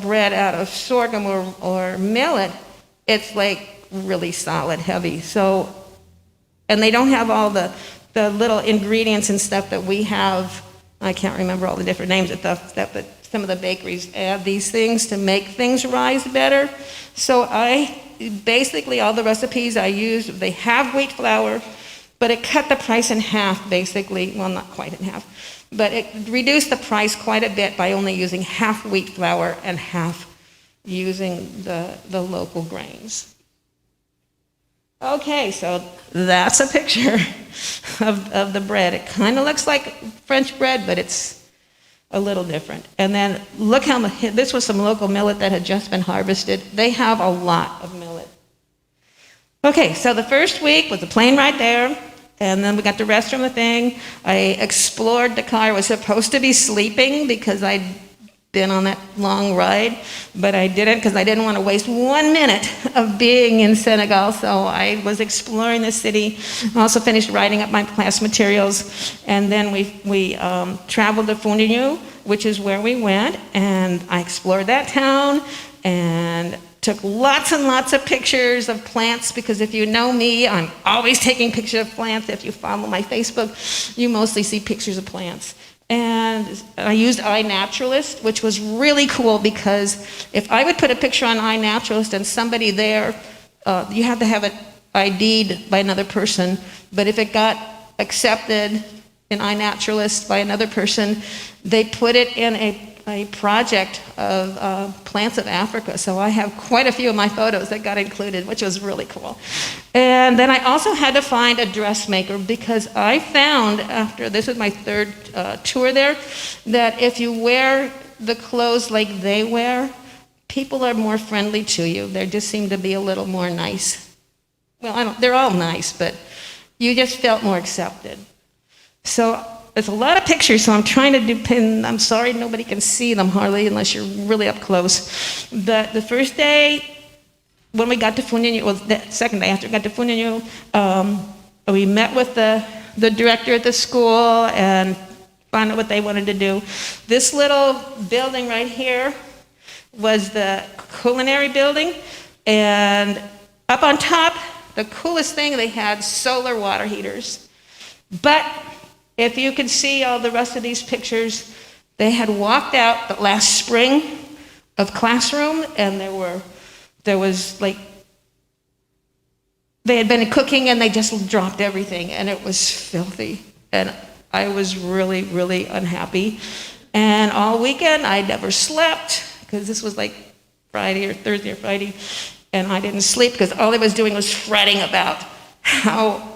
bread out of sorghum or millet, it's like really solid, heavy. So, and they don't have all the little ingredients and stuff that we have. I can't remember all the different names but some of the bakeries add these things to make things rise better. So basically all the recipes I used, they have wheat flour, but it cut the price in half, basically. Well, not quite in half, but it reduced the price quite a bit by only using half wheat flour and half using the local grains. Okay, so that's a picture of the bread. It kind of looks like French bread, but it's a little different. And then look how this was some local millet that had just been harvested. They have a lot of millet. Okay, so the first week was the plane ride there, and then we got the rest from the thing. I explored the car. I was supposed to be sleeping because I'd been on that long ride, but I didn't because I didn't want to waste 1 minute of being in Senegal. So I was exploring the city. I also finished writing up my class materials, and then we traveled to Foundiougne, which is where we went, and I explored that town and took lots and lots of pictures of plants, because if you know me, I'm always taking pictures of plants. If you follow my Facebook, you mostly see pictures of plants. And I used iNaturalist, which was really cool, because if I would put a picture on iNaturalist and somebody there, you have to have it ID'd by another person, but if it got accepted in iNaturalist by another person, they put it in a project of plants of Africa. So I have quite a few of my photos that got included, which was really cool. And then I also had to find a dressmaker, because I found, after this is my third tour there, that if you wear the clothes like they wear, people are more friendly to you. They just seem to be a little more nice. Well, they're all nice, but you just felt more accepted. So there's a lot of pictures, so I'm trying to do pin. I'm sorry nobody can see them hardly unless you're really up close. But the first day, when we got to Foundiougne, well, the second day after we got to Foundiougne, we met with the director at the school and found out what they wanted to do. This little building right here was the culinary building, and up on top, the coolest thing, they had solar water heaters. But if you can see all the rest of these pictures, they had walked out the last spring of classroom, and there was like, they had been cooking and they just dropped everything, and it was filthy. And I was really, really unhappy. And all weekend, I never slept, because this was like Friday or Thursday or Friday, and I didn't sleep because all I was doing was fretting about how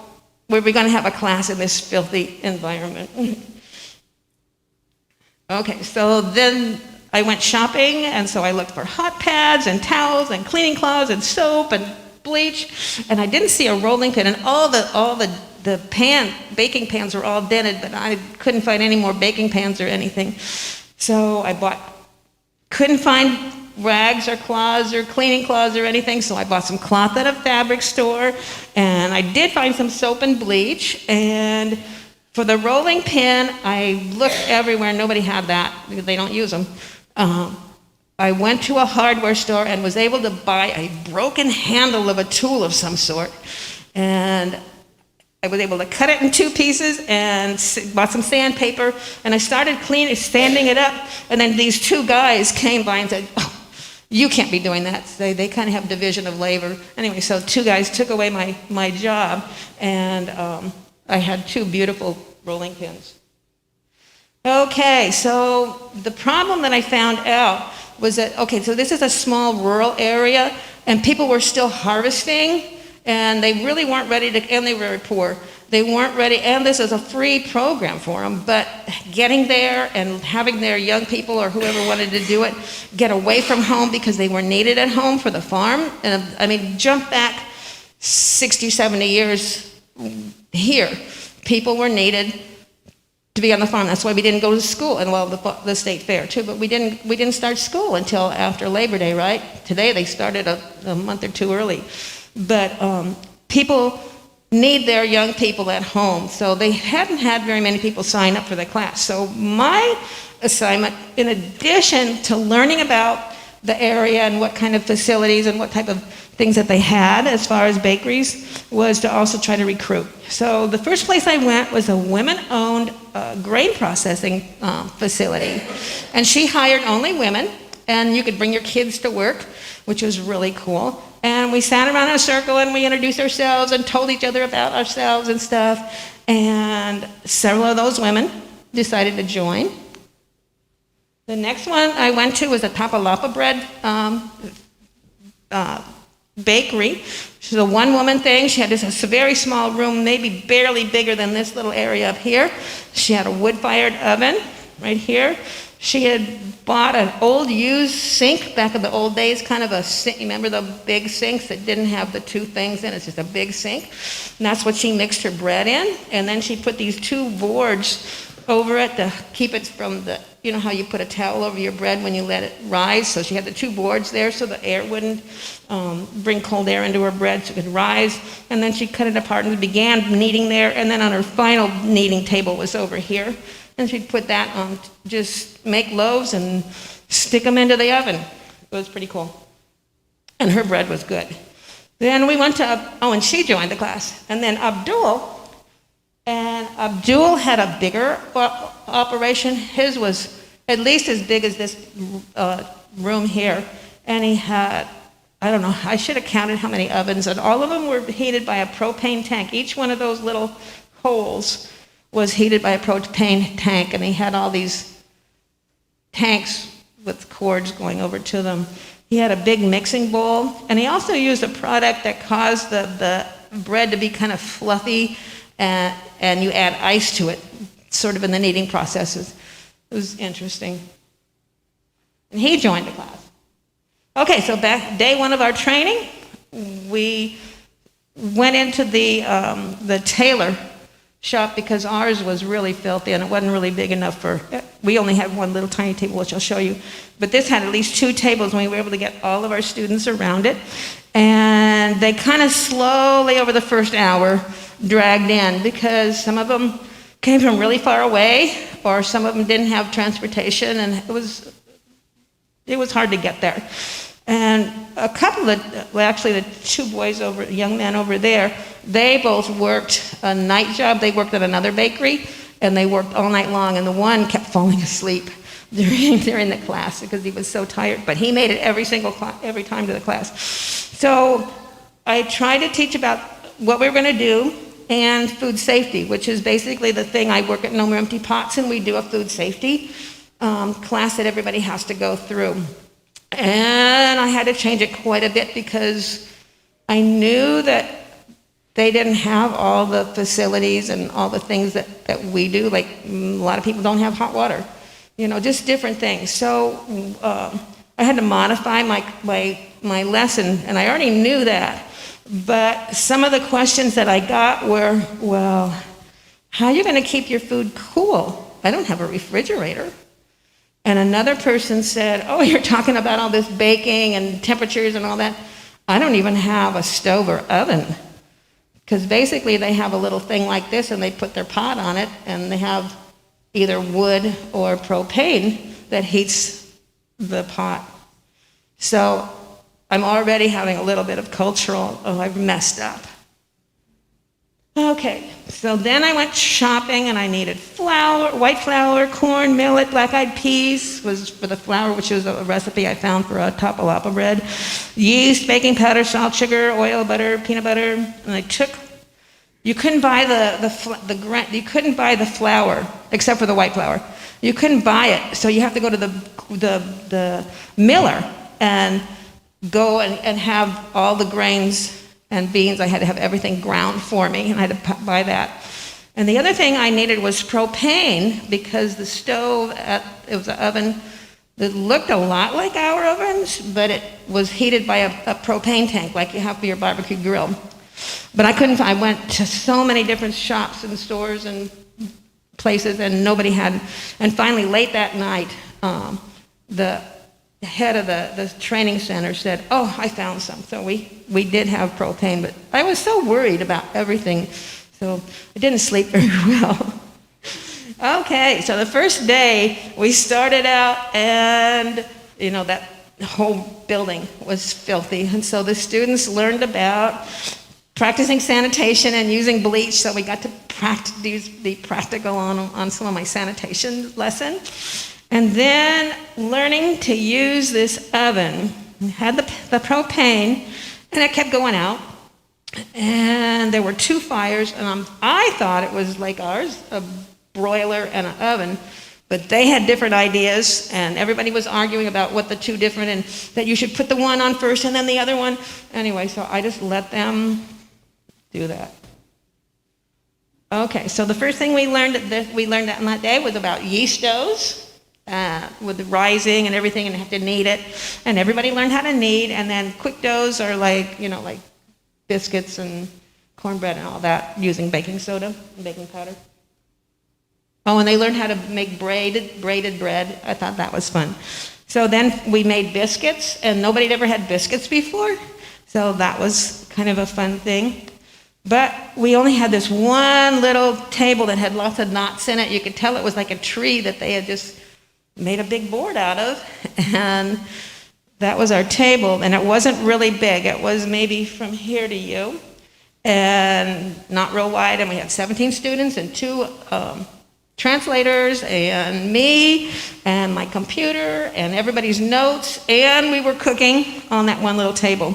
were we going to have a class in this filthy environment. Okay, so then I went shopping, and so I looked for hot pads and towels and cleaning cloths and soap and bleach, and I didn't see a rolling pin, and all the baking pans were all dented, but I couldn't find any more baking pans or anything. So couldn't find rags or cloths or cleaning cloths or anything, so I bought some cloth at a fabric store, and I did find some soap and bleach. And for the rolling pin, I looked everywhere. Nobody had that because they don't use them. I went to a hardware store and was able to buy a broken handle of a tool of some sort, and I was able to cut it in 2 pieces and bought some sandpaper, and I started sanding it up, and then these 2 guys came by and said, "Oh, you can't be doing that." So they kind of have division of labor. Anyway, so 2 guys took away my job, and I had 2 beautiful rolling pins. Okay, so the problem that I found out was that, okay, so this is a small rural area, and people were still harvesting, and they really weren't ready to, and they were very poor. They weren't ready, and this is a free program for them, but getting there and having their young people or whoever wanted to do it get away from home because they were needed at home for the farm. And I mean, jump back 60, 70 years here, people were needed to be on the farm. That's why we didn't go to school, and well, the state fair too, but we didn't start school until after Labor Day, right? Today they started a month or 2 early. But people need their young people at home, so they hadn't had very many people sign up for the class. So my assignment, in addition to learning about the area and what kind of facilities and what type of things that they had as far as bakeries, was to also try to recruit. So the first place I went was a women-owned grain processing facility, and she hired only women, and you could bring your kids to work, which was really cool. And we sat around in a circle and we introduced ourselves and told each other about ourselves and stuff. And several of those women decided to join. The next one I went to was a Tapalapa bread bakery. She's a one-woman thing. She had this a very small room, maybe barely bigger than this little area up here. She had a wood-fired oven right here. She had bought an old used sink back in the old days, kind of a sink. Remember the big sinks that didn't have the 2 things in? It's just a big sink. And that's what she mixed her bread in. And then she put these 2 boards over it to keep it from the you know how you put a towel over your bread when you let it rise? So she had the 2 boards there so the air wouldn't bring cold air into her bread so it could rise. And then she cut it apart and began kneading there. And then on her final kneading table was over here. And she'd put that on, just make loaves and stick them into the oven. It was pretty cool. And her bread was good. Then we went to, and she joined the class. And then Abdul had a bigger operation. His was at least as big as this room here. And he had, I don't know, I should have counted how many ovens, and all of them were heated by a propane tank. Each one of those little holes was heated by a propane tank, and he had all these tanks with cords going over to them. He had a big mixing bowl, and he also used a product that caused the bread to be kind of fluffy, and you add ice to it, sort of in the kneading processes. It was interesting. And he joined the class. Okay, so back day 1 of our training, we went into the tailor shop because ours was really filthy and it wasn't really big enough for, we only had one little tiny table, which I'll show you. But this had at least 2 tables, and we were able to get all of our students around it. And they kind of slowly, over the first hour, dragged in because some of them came from really far away, or some of them didn't have transportation, and it was hard to get there. And a couple of, well, actually the 2 boys young men over there, they both worked a night job. They worked at another bakery, and they worked all night long, and the one kept falling asleep during the class because he was so tired, but he made it every time to the class. So I tried to teach about what we were going to do and food safety, which is basically the thing. I work at No More Empty Pots, and we do a food safety class that everybody has to go through. And I had to change it quite a bit because I knew that they didn't have all the facilities and all the things that we do. Like a lot of people don't have hot water, just different things. So I had to modify my lesson, and I already knew that. But some of the questions that I got were, well, how are you going to keep your food cool? I don't have a refrigerator. And another person said, oh, you're talking about all this baking and temperatures and all that. I don't even have a stove or oven. Because basically they have a little thing like this, and they put their pot on it, and they have either wood or propane that heats the pot. So I'm already having a little bit of cultural, I've messed up. Okay, so then I went shopping, and I needed flour, white flour, corn, millet, black-eyed peas was for the flour, which was a recipe I found for a tapalapa bread, yeast, baking powder, salt, sugar, oil, butter, peanut butter, and you couldn't buy you couldn't buy the flour except for the white flour. You couldn't buy it, so you have to go to the miller and go and have all the grains and beans. I had to have everything ground for me, and I had to buy that. And the other thing I needed was propane, because the stove, it was an oven that looked a lot like our ovens, but it was heated by a propane tank like you have for your barbecue grill. But I went to so many different shops and stores and places, and nobody had. And finally, late that night, the head of the training center said, oh, I found some. So we did have propane, but I was so worried about everything, so I didn't sleep very well. Okay, so the first day we started out, and that whole building was filthy, and so the students learned about practicing sanitation and using bleach, so we got to be practical on some of my sanitation lesson. And then learning to use this oven. We had the propane, and it kept going out. And there were 2 fires, and I thought it was like ours, a broiler and an oven. But they had different ideas, and everybody was arguing about what the 2 different, and that you should put the one on first and then the other one. Anyway, so I just let them do that. Okay, so the first thing we learned on that day was about yeast doughs. With the rising and everything, and have to knead it, and everybody learned how to knead. And then quick doughs are like biscuits and cornbread and all that, using baking soda and baking powder. Oh, and they learned how to make braided bread. I thought that was fun. So then we made biscuits, and nobody had ever had biscuits before. So that was kind of a fun thing. But we only had this one little table that had lots of knots in it. You could tell it was like a tree that they had just made a big board out of. And that was our table. And it wasn't really big. It was maybe from here to you. And not real wide. And we had 17 students and 2 translators and me and my computer and everybody's notes. And we were cooking on that one little table.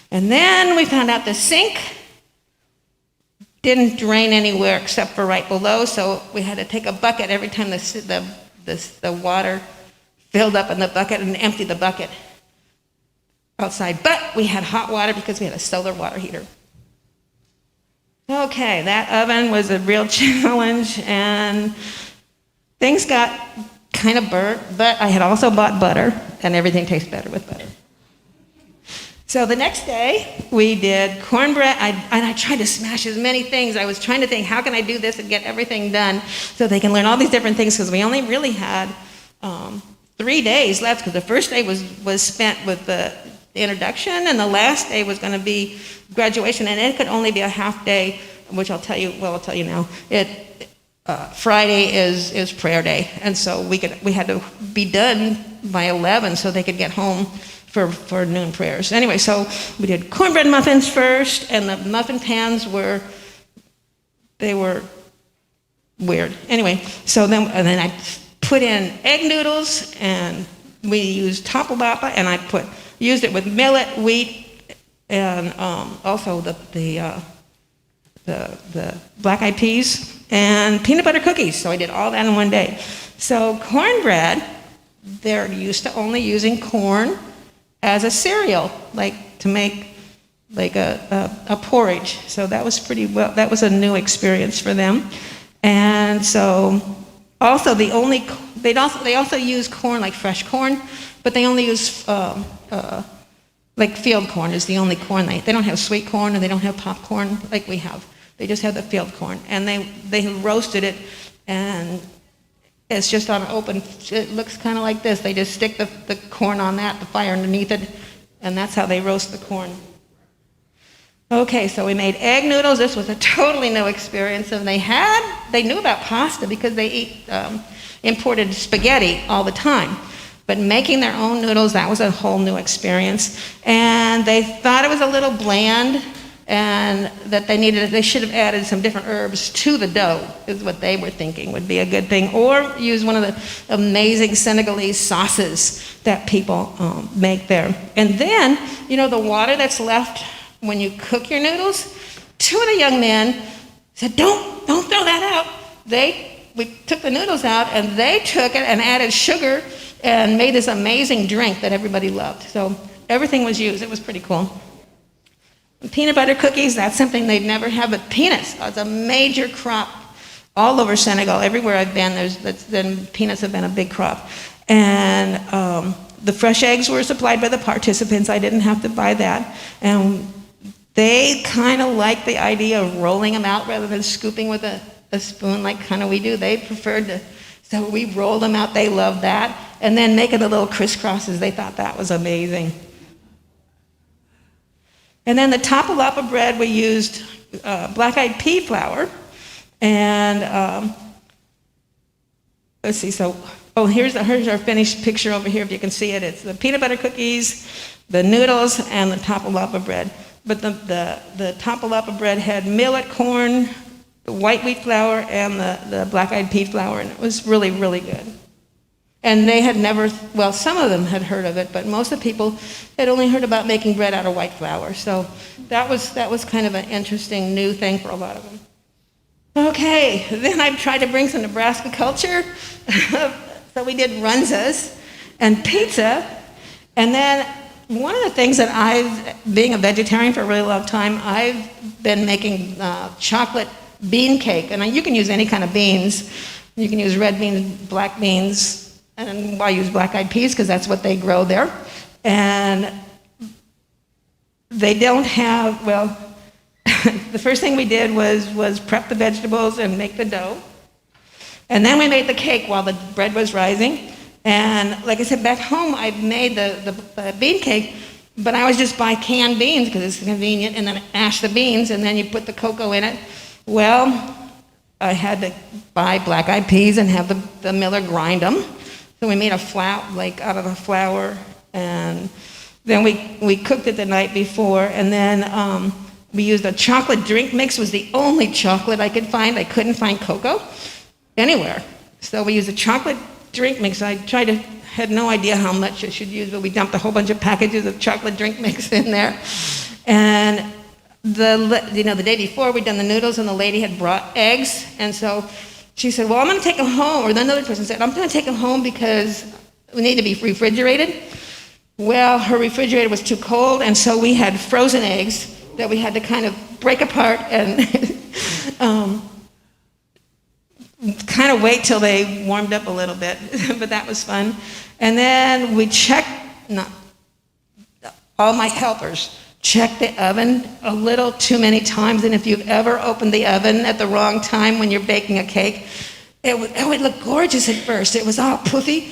And then we found out the sink didn't drain anywhere except for right below, so we had to take a bucket every time the water filled up in the bucket and empty the bucket outside. But we had hot water because we had a solar water heater. Okay, that oven was a real challenge, and things got kind of burnt, but I had also bought butter, and everything tastes better with butter. So the next day, we did cornbread, and I tried to smash as many things. I was trying to think, how can I do this and get everything done so they can learn all these different things, because we only really had 3 days left, because the first day was spent with the introduction, and the last day was going to be graduation, and it could only be a half day, which I'll tell you now. Friday is prayer day, and so we had to be done by 11 so they could get home for noon prayers. Anyway, so we did cornbread muffins first, and the muffin pans were weird. Anyway, so then I put in egg noodles, and we used tapalapa, and I used it with millet, wheat, and also the black eyed peas and peanut butter cookies. So I did all that in one day. So cornbread, they're used to only using corn as a cereal, like to make like a porridge. So that was that was a new experience for them. And so also they also use corn, like fresh corn, but they only use like field corn is the only corn. They don't have sweet corn, and they don't have popcorn like we have. They just have the field corn, and they roasted it, and it's just on open. It looks kind of like this. They just stick the corn on the fire underneath it, and that's how they roast the corn. Okay, so we made egg noodles. This was a totally new experience, and they knew about pasta because they eat imported spaghetti all the time. But making their own noodles, that was a whole new experience. And they thought it was a little bland, and that they should have added some different herbs to the dough, is what they were thinking would be a good thing. Or use one of the amazing Senegalese sauces that people make there. And then, the water that's left when you cook your noodles, 2 of the young men said, don't throw that out. We took the noodles out, and they took it and added sugar and made this amazing drink that everybody loved. So everything was used. It was pretty cool. Peanut butter cookies, that's something they'd never had, but peanuts is a major crop all over Senegal. Everywhere I've been, peanuts have been a big crop. And the fresh eggs were supplied by the participants. I didn't have to buy that. And they kind of liked the idea of rolling them out rather than scooping with a spoon like kind of we do. They preferred to, so we rolled them out. They loved that. And then making the little crisscrosses, they thought that was amazing. And then the tapalapa bread, we used black-eyed pea flour. And let's see, here's our finished picture over here, if you can see it. It's the peanut butter cookies, the noodles, and the tapalapa bread. But the tapalapa bread had millet, corn, the white wheat flour, and the black-eyed pea flour, and it was really, really good. And they had never, some of them had heard of it, but most of the people had only heard about making bread out of white flour. So that was kind of an interesting new thing for a lot of them. Okay, then I tried to bring some Nebraska culture. So we did runzas and pizza. And then one of the things that being a vegetarian for a really long time, I've been making chocolate bean cake. And you can use any kind of beans. You can use red beans, black beans, and I use black-eyed peas because that's what they grow there. And they don't have, the first thing we did was prep the vegetables and make the dough. And then we made the cake while the bread was rising. And like I said, back home, I made the bean cake, but I always just buy canned beans because it's convenient, and then ash the beans, and then you put the cocoa in it. Well, I had to buy black-eyed peas and have the miller grind them. So we made a flour, like out of the flour, and then we cooked it the night before, and then we used a chocolate drink mix. Was the only chocolate I could find. I couldn't find cocoa anywhere. So we used a chocolate drink mix. I had no idea how much I should use, but we dumped a whole bunch of packages of chocolate drink mix in there. And the day before, we'd done the noodles, and the lady had brought eggs, and so she said, well, I'm going to take them home, or then another person said, I'm going to take them home because we need to be refrigerated. Well, her refrigerator was too cold, and so we had frozen eggs that we had to kind of break apart and kind of wait till they warmed up a little bit, but that was fun. And then we checked, all my helpers checked the oven a little too many times, and if you've ever opened the oven at the wrong time when you're baking a cake, it would look gorgeous at first. It was all poofy,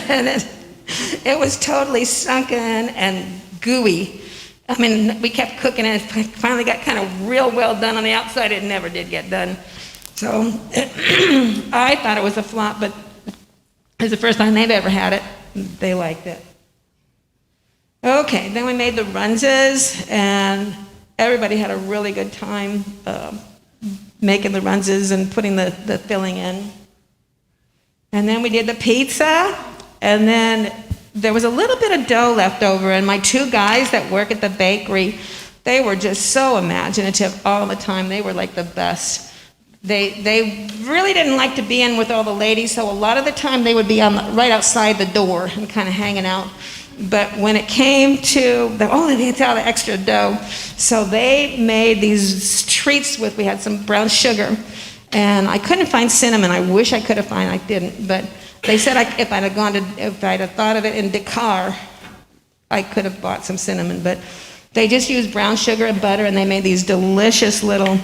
and it was totally sunken and gooey. I mean, we kept cooking, and it finally got kind of real well done on the outside. It never did get done. So I thought it was a flop, but it was the first time they've ever had it. They liked it. Okay, then we made the runses, and everybody had a really good time making the runses and putting the filling in. And then we did the pizza, and then there was a little bit of dough left over, and my two guys that work at the bakery, they were just so imaginative all the time. They were like the best. They really didn't like to be in with all the ladies, so a lot of the time they would be right outside the door and kind of hanging out. But when it came to they had all the extra dough, so they made these treats we had some brown sugar, and I couldn't find cinnamon. I wish I could have found, I didn't, but they said if I'd have thought of it in Dakar, I could have bought some cinnamon, but they just used brown sugar and butter, and they made these delicious little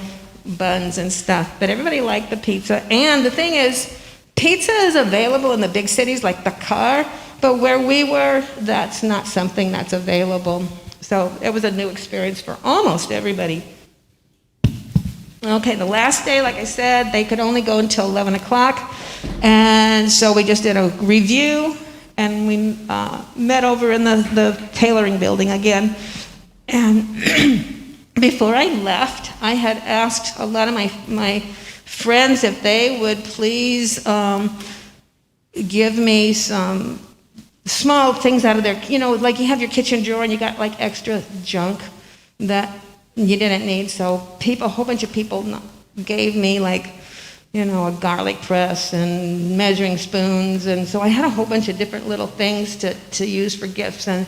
buns and stuff. But everybody liked the pizza, and the thing is, pizza is available in the big cities like Dakar, but where we were, that's not something that's available. So it was a new experience for almost everybody. Okay, the last day, like I said, they could only go until 11 o'clock, and so we just did a review, and we met over in the tailoring building again. And before I left, I had asked a lot of my friends if they would please give me some small things out of their, like you have your kitchen drawer and you got like extra junk that you didn't need. So a whole bunch of people gave me like, a garlic press and measuring spoons. And so I had a whole bunch of different little things to use for gifts. And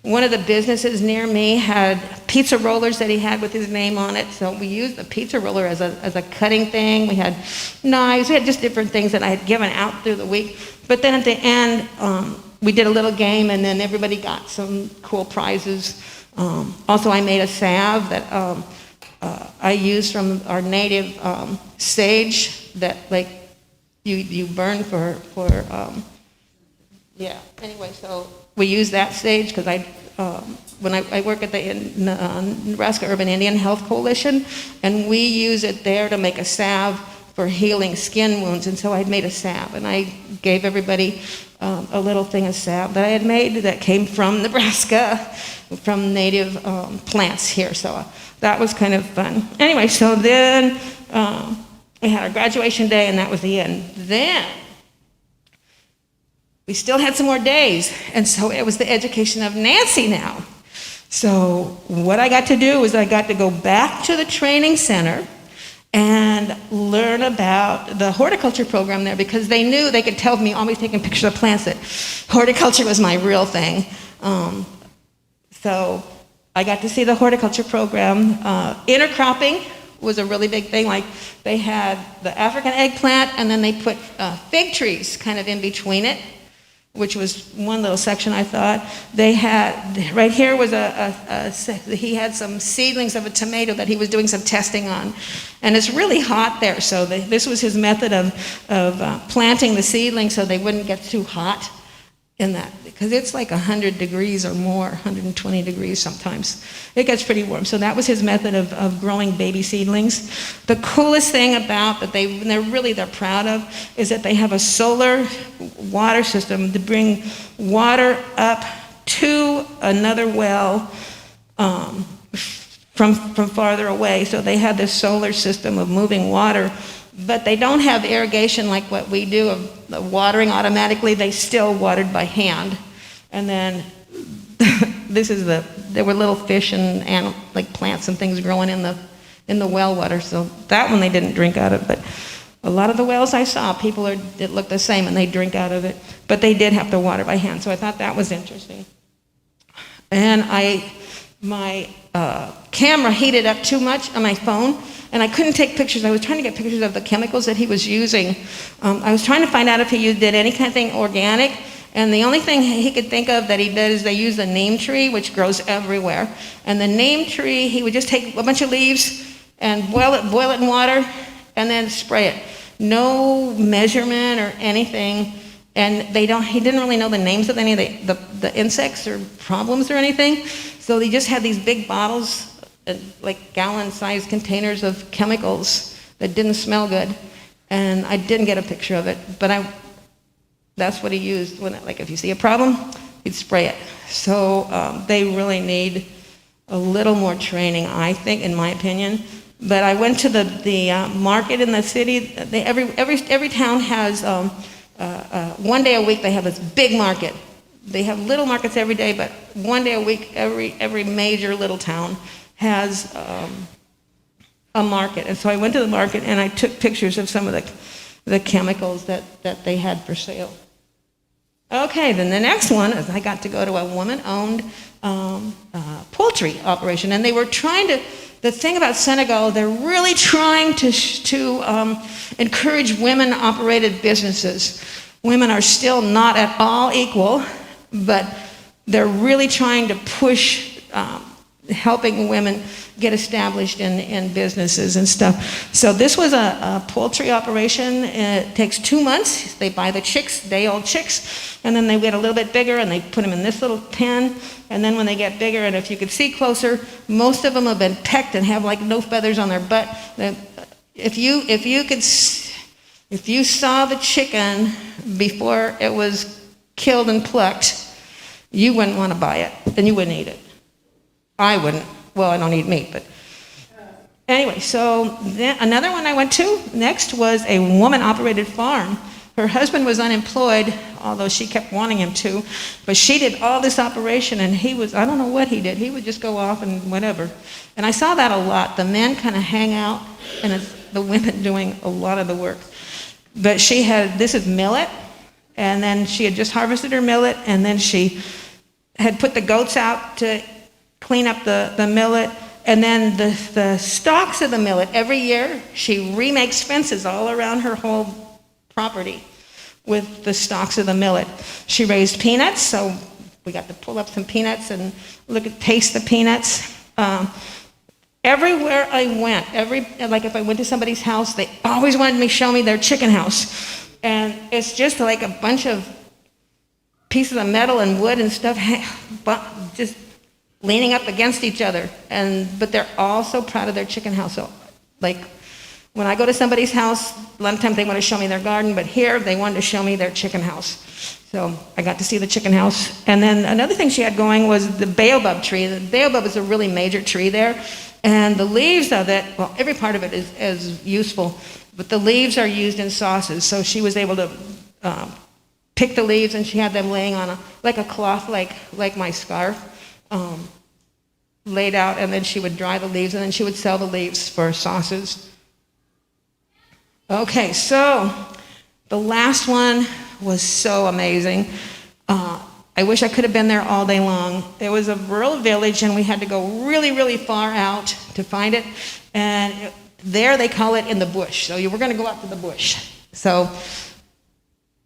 one of the businesses near me had pizza rollers that he had with his name on it. So we used the pizza roller as a cutting thing. We had knives. We had just different things that I had given out through the week. But then at the end, we did a little game, and then everybody got some cool prizes. Also, I made a salve that I used from our native sage that, like, you burn for Anyway, so we use that sage because when I work at the Nebraska Urban Indian Health Coalition, and we use it there to make a salve for healing skin wounds, and so I made a salve, and I gave everybody a little thing of salve that I had made that came from Nebraska, from native plants here, so that was kind of fun. Anyway, so then we had our graduation day, and that was the end. Then we still had some more days, and so it was the education of Nancy now. So what I got to do was I got to go back to the training center and learn about the horticulture program there, because they knew they could tell me, always taking pictures of plants, that horticulture was my real thing. So I got to see the horticulture program. Intercropping was a really big thing. Like, they had the African eggplant, and then they put fig trees kind of in between it. which was one little section I thought. They had, right here was he had some seedlings of a tomato that he was doing some testing on. And it's really hot there, so this was his method of planting the seedlings so they wouldn't get too hot in that, because it's like 100 degrees or more, 120 degrees sometimes. It gets pretty warm. So that was his method of growing baby seedlings. The coolest thing about that they're proud of is that they have a solar water system to bring water up to another well from farther away. So they have this solar system of moving water, but they don't have irrigation like what we do of the watering automatically. They still watered by hand. And then there were little fish and like plants and things growing in the well water. So that one they didn't drink out of, but a lot of the wells I saw, it looked the same and they drink out of it, but they did have to water by hand. So I thought that was interesting. And my camera heated up too much on my phone, and I couldn't take pictures. I was trying to get pictures of the chemicals that he was using. I was trying to find out if he did any kind of thing organic, and the only thing he could think of that he did is they use the neem tree, which grows everywhere. And the neem tree, he would just take a bunch of leaves and boil it in water, and then spray it. No measurement or anything. And he didn't really know the names of any of the insects or problems or anything. So they just had these big bottles, like gallon-sized containers of chemicals that didn't smell good. And I didn't get a picture of it, but that's what he used. Like if you see a problem, he'd spray it. So they really need a little more training, I think, in my opinion. But I went to the market in the city. Every town has 1 day a week. They have this big market. They have little markets every day, but 1 day a week, every major little town has a market. And so I went to the market and I took pictures of some of the chemicals that they had for sale. Okay, then the next one is I got to go to a woman-owned poultry operation, and they were trying to. The thing about Senegal, they're really trying to encourage women-operated businesses. Women are still not at all equal, but they're really trying to push helping women get established in businesses and stuff. So this was a poultry operation. It takes 2 months. They buy the chicks, day-old chicks, and then they get a little bit bigger, and they put them in this little pen. And then when they get bigger, and if you could see closer, most of them have been pecked and have like no feathers on their butt. If you saw the chicken before it was killed and plucked, you wouldn't want to buy it, and you wouldn't eat it. I wouldn't. Well, I don't eat meat, but anyway, so another one I went to next was a woman-operated farm. Her husband was unemployed, although she kept wanting him to, but she did all this operation, and I don't know what he did. He would just go off and whatever. And I saw that a lot. The men kind of hang out, and it's the women doing a lot of the work. But this is millet, and then she had just harvested her millet, and then she had put the goats out to clean up the millet, and then the stalks of the millet, every year she remakes fences all around her whole property with the stalks of the millet. She raised peanuts, so we got to pull up some peanuts and taste the peanuts. Everywhere I went, like if I went to somebody's house, they always wanted me to show me their chicken house. And it's just like a bunch of pieces of metal and wood and stuff just leaning up against each other, but they're all so proud of their chicken house. So, like, when I go to somebody's house, a lot of times they want to show me their garden, but here they wanted to show me their chicken house. So I got to see the chicken house. And then another thing she had going was the baobab tree. The baobab is a really major tree there, and the leaves of it, well, every part of it is useful, but the leaves are used in sauces. So she was able to pick the leaves, and she had them laying on a cloth like my scarf. Laid out, and then she would dry the leaves, and then she would sell the leaves for sauces. Okay, so the last one was so amazing. I wish I could have been there all day long. It was a rural village, and we had to go really, really far out to find it. And there they call it in the bush. So you were going to go out to the bush. So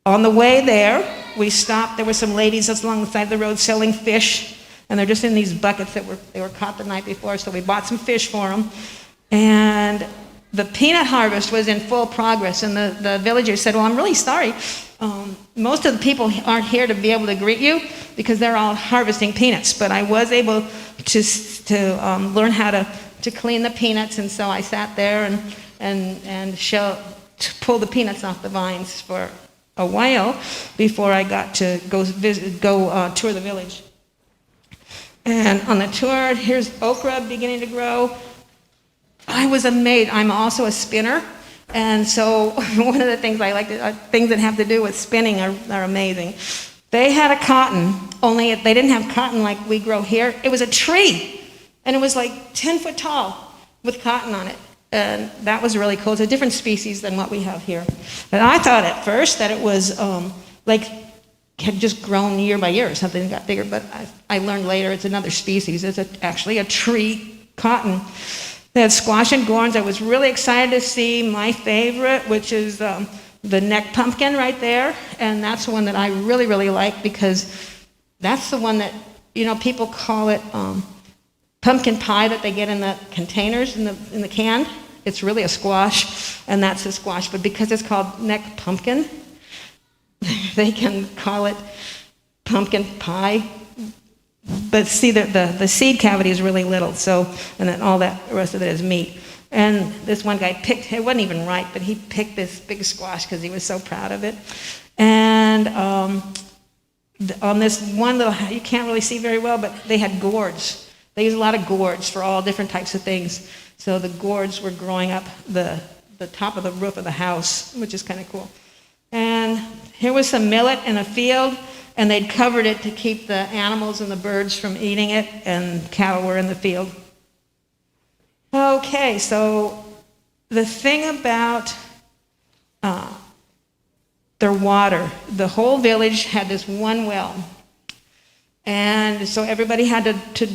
On the way there, we stopped. There were some ladies that's along the side of the road selling fish, and they're just in these buckets they were caught the night before, so we bought some fish for them. And the peanut harvest was in full progress, and the villagers said, well, I'm really sorry. Most of the people aren't here to be able to greet you because they're all harvesting peanuts, but I was able to learn how to clean the peanuts, and so I sat there and pull the peanuts off the vines for a while before I got to go tour the village. And on the tour, here's okra beginning to grow. I was amazed. I'm also a spinner, and so one of the things I like, things that have to do with spinning are amazing. They had a cotton, only they didn't have cotton like we grow here. It was a tree, and it was like 10 foot tall with cotton on it. And that was really cool. It's a different species than what we have here. And I thought at first that it was had just grown year by year or something and got bigger, but I learned later it's another species. It's actually a tree cotton. They had squash and gourds. I was really excited to see my favorite, which is the neck pumpkin right there. And that's the one that I really, really like because that's the one that, people call it pumpkin pie that they get in the containers in the can. It's really a squash, and that's a squash. But because it's called neck pumpkin, they can call it pumpkin pie. But see, the seed cavity is really little, and then all that, the rest of it is meat. And this one guy it wasn't even ripe, but he picked this big squash because he was so proud of it. And on this one little, you can't really see very well, but they had gourds. They use a lot of gourds for all different types of things. So the gourds were growing up the top of the roof of the house, which is kind of cool. And here was some millet in a field, and they'd covered it to keep the animals and the birds from eating it, and cattle were in the field. Okay, so the thing about their water, the whole village had this one well. And so everybody had to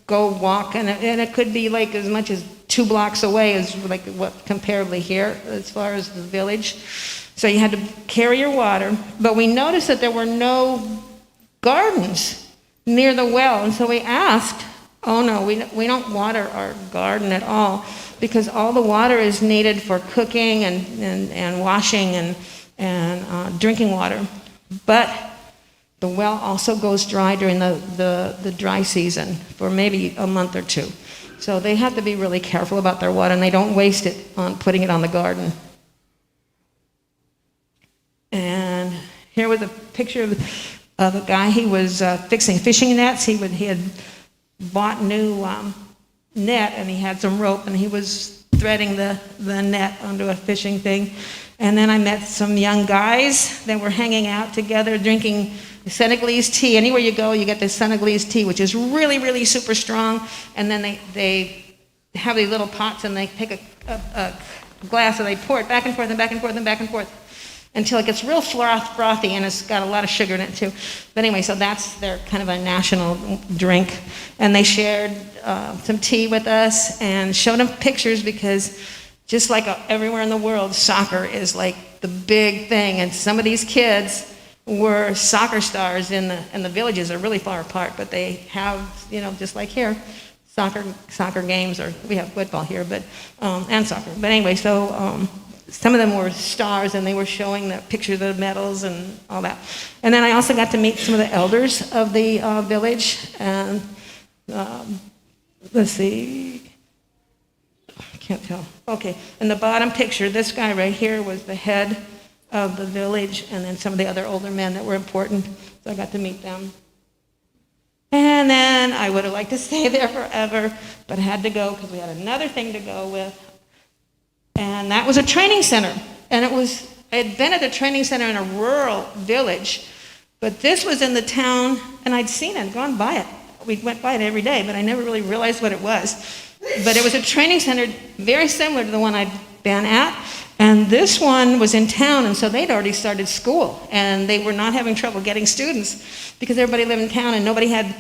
go walk, and it could be like as much as 2 blocks away as like what comparably here as far as the village. So you had to carry your water, but we noticed that there were no gardens near the well, and so we asked, oh no, we don't water our garden at all because all the water is needed for cooking and washing and drinking water. But the well also goes dry during the dry season for maybe a month or 2. So they have to be really careful about their water, and they don't waste it on putting it on the garden. And here was a picture of a guy. He was fixing fishing nets. He had bought new net, and he had some rope, and he was threading the net onto a fishing thing. And then I met some young guys that were hanging out together drinking Senegalese tea. Anywhere you go, you get this Senegalese tea, which is really, really super strong. And then they have these little pots, and they take a glass, and they pour it back and forth and back and forth and back and forth until it gets real frothy, and it's got a lot of sugar in it too. But anyway, so that's their kind of a national drink. And they shared some tea with us and showed them pictures because just like everywhere in the world, soccer is like the big thing. And some of these kids were soccer stars and the villages are really far apart, but they have, just like here, soccer games, or we have football here, but and soccer. But anyway, so some of them were stars, and they were showing the pictures of the medals and all that. And then I also got to meet some of the elders of the village. And let's see, I can't tell. Okay, in the bottom picture, this guy right here was the head of the village, and then some of the other older men that were important. So I got to meet them. And then I would have liked to stay there forever, but I had to go because we had another thing to go with. And that was a training center. And I had been at a training center in a rural village, but this was in the town, and I'd seen it, gone by it. We went by it every day, but I never really realized what it was. But it was a training center very similar to the one I'd been at. And this one was in town, and so they'd already started school. And they were not having trouble getting students because everybody lived in town, and nobody had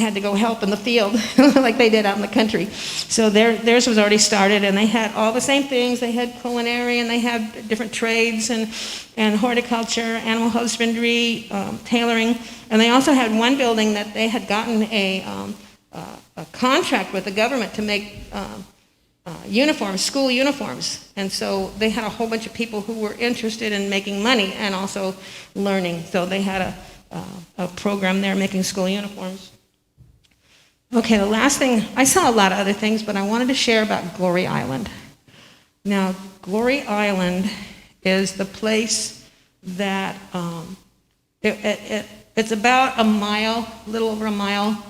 had to go help in the field like they did out in the country. So theirs was already started, and they had all the same things. They had culinary, and they had different trades, and horticulture, animal husbandry, tailoring. And they also had one building that they had gotten a contract with the government to make uniforms, school uniforms. And so they had a whole bunch of people who were interested in making money and also learning. So they had a program there making school uniforms. Okay, the last thing, I saw a lot of other things, but I wanted to share about Glory Island. Now, Glory Island is the place that, it's about a mile, a little over a mile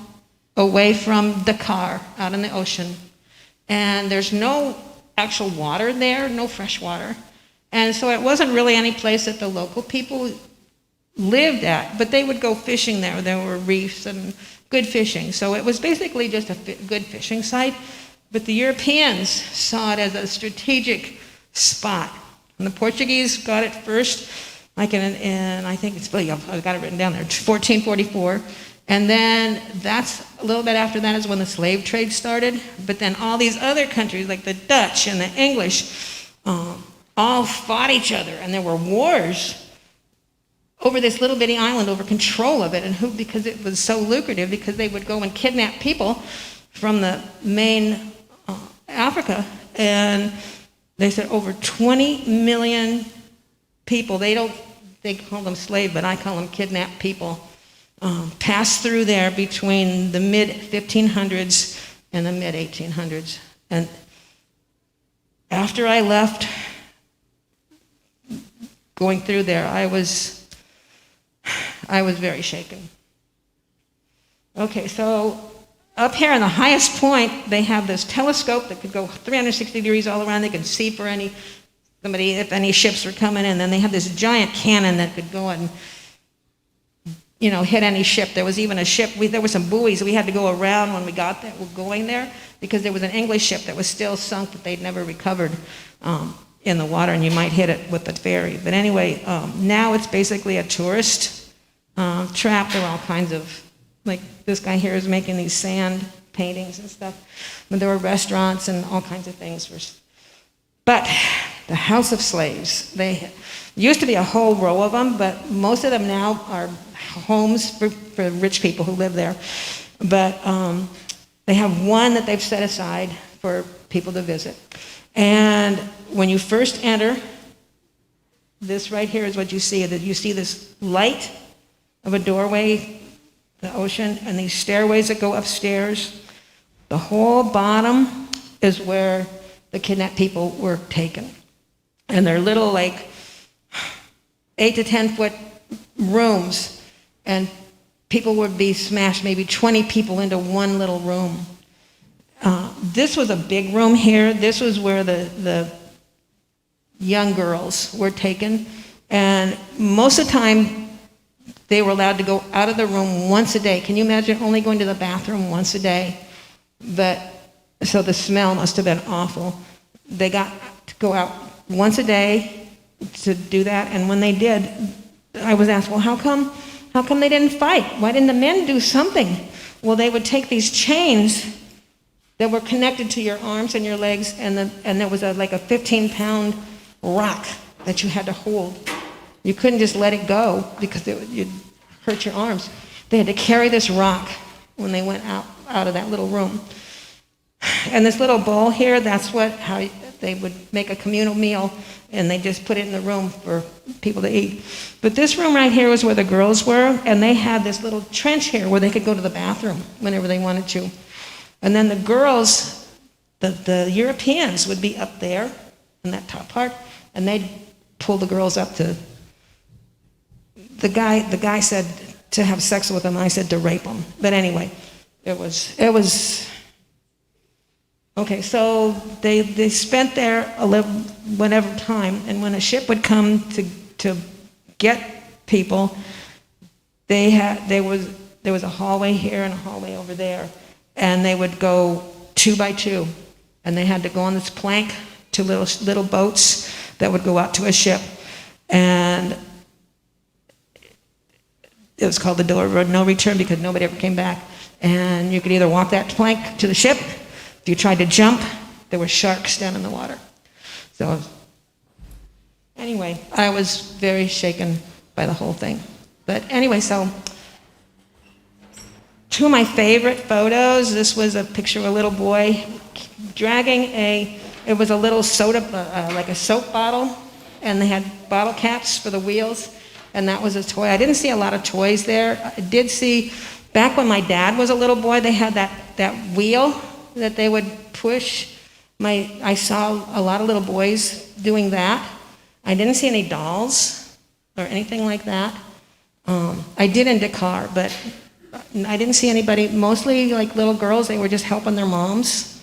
away from Dakar, out in the ocean. And there's no actual water there, no fresh water. And so it wasn't really any place that the local people lived at, but they would go fishing there. There were reefs and good fishing. So it was basically just a good fishing site, but the Europeans saw it as a strategic spot. And the Portuguese got it first, like in I think it's, I've got it written down there, 1444. And then that's a little bit after that is when the slave trade started. But then all these other countries, like the Dutch and the English, all fought each other, and there were wars over this little bitty island, over control of it, and because it was so lucrative, because they would go and kidnap people from the main Africa, and they said over 20 million people, they call them slave, but I call them kidnapped people, passed through there between the mid-1500s and the mid-1800s. And after I left, going through there, I was very shaken. Okay, so up here on the highest point, they have this telescope that could go 360 degrees all around. They could see for if any ships were coming in. Then they have this giant cannon that could go and, hit any ship. There was even a ship, there were some buoys. We had to go around when we got there, going there, because there was an English ship that was still sunk that they'd never recovered in the water, and you might hit it with the ferry. But anyway, now it's basically a tourist trap. There were all kinds of, like this guy here is making these sand paintings and stuff. But there were restaurants and all kinds of things. But the House of Slaves, they used to be a whole row of them, but most of them now are homes for rich people who live there. But they have one that they've set aside for people to visit. And when you first enter, this right here is what you see. That you see this light of a doorway, the ocean, and these stairways that go upstairs. The whole bottom is where the kidnapped people were taken. And they're little, like 8 to 10 foot rooms, and people would be smashed, maybe 20 people into one little room. This was a big room here. This was where the young girls were taken. And most of the time, they were allowed to go out of the room once a day. Can you imagine only going to the bathroom once a day? So the smell must have been awful. They got to go out once a day to do that. And when they did, I was asked, well, how come they didn't fight? Why didn't the men do something? Well, they would take these chains that were connected to your arms and your legs, and there was like a 15-pound rock that you had to hold. You couldn't just let it go because you'd hurt your arms. They had to carry this rock when they went out of that little room. And this little bowl here, that's how they would make a communal meal, and they just put it in the room for people to eat. But this room right here was where the girls were, and they had this little trench here where they could go to the bathroom whenever they wanted to. And then the girls, the Europeans would be up there in that top part, and they'd pull the girls up to, the guy said to have sex with them, I said to rape them. But anyway, it was, okay, so they spent there whatever time, and when a ship would come to get people, there was a hallway here and a hallway over there, and they would go 2 by 2, and they had to go on this plank to little boats that would go out to a ship, and it was called the door of no return because nobody ever came back. And you could either walk that plank to the ship. If you tried to jump, there were sharks down in the water. So anyway, I was very shaken by the whole thing. But anyway, so two of my favorite photos, this was a picture of a little boy dragging it was a little soda, like a soap bottle, and they had bottle caps for the wheels, and that was a toy. I didn't see a lot of toys there. I did see, back when my dad was a little boy, they had that wheel that they would push. I saw a lot of little boys doing that. I didn't see any dolls or anything like that. I did in Dakar, but I didn't see anybody, mostly like little girls, they were just helping their moms.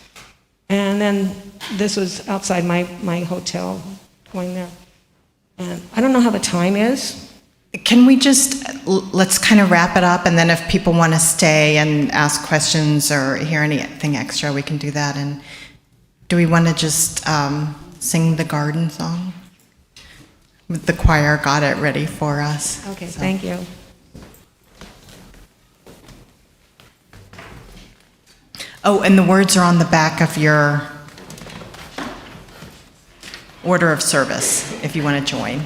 And then this was outside my hotel, going there. And I don't know how the time is. Can we just, let's kind of wrap it up, and then if people want to stay and ask questions or hear anything extra, we can do that. And do we want to just sing the garden song? The choir got it ready for us. Okay, so. Thank you. Oh, and the words are on the back of your order of service, if you want to join.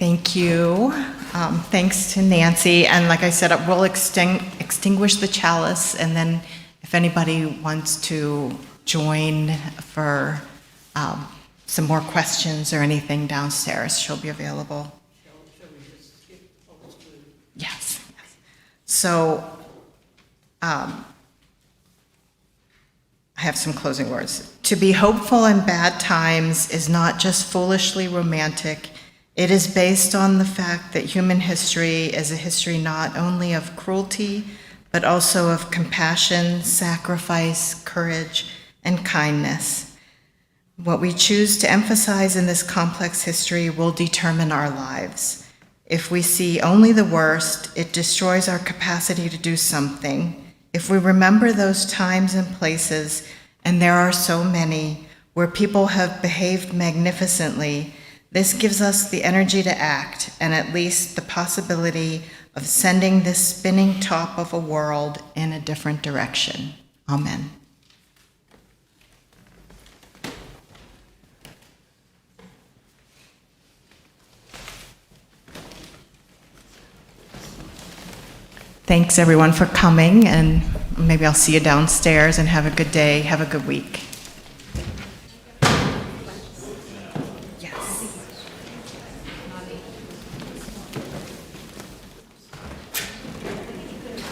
Thank you. Thanks to Nancy. And like I said, we'll extinguish the chalice, and then if anybody wants to join for some more questions or anything downstairs, she'll be available. Yes. So I have some closing words. To be hopeful in bad times is not just foolishly romantic. It is based on the fact that human history is a history not only of cruelty, but also of compassion, sacrifice, courage, and kindness. What we choose to emphasize in this complex history will determine our lives. If we see only the worst, it destroys our capacity to do something. If we remember those times and places, and there are so many, where people have behaved magnificently, this gives us the energy to act and at least the possibility of sending this spinning top of a world in a different direction. Amen. Thanks everyone for coming, and maybe I'll see you downstairs, and have a good day, have a good week.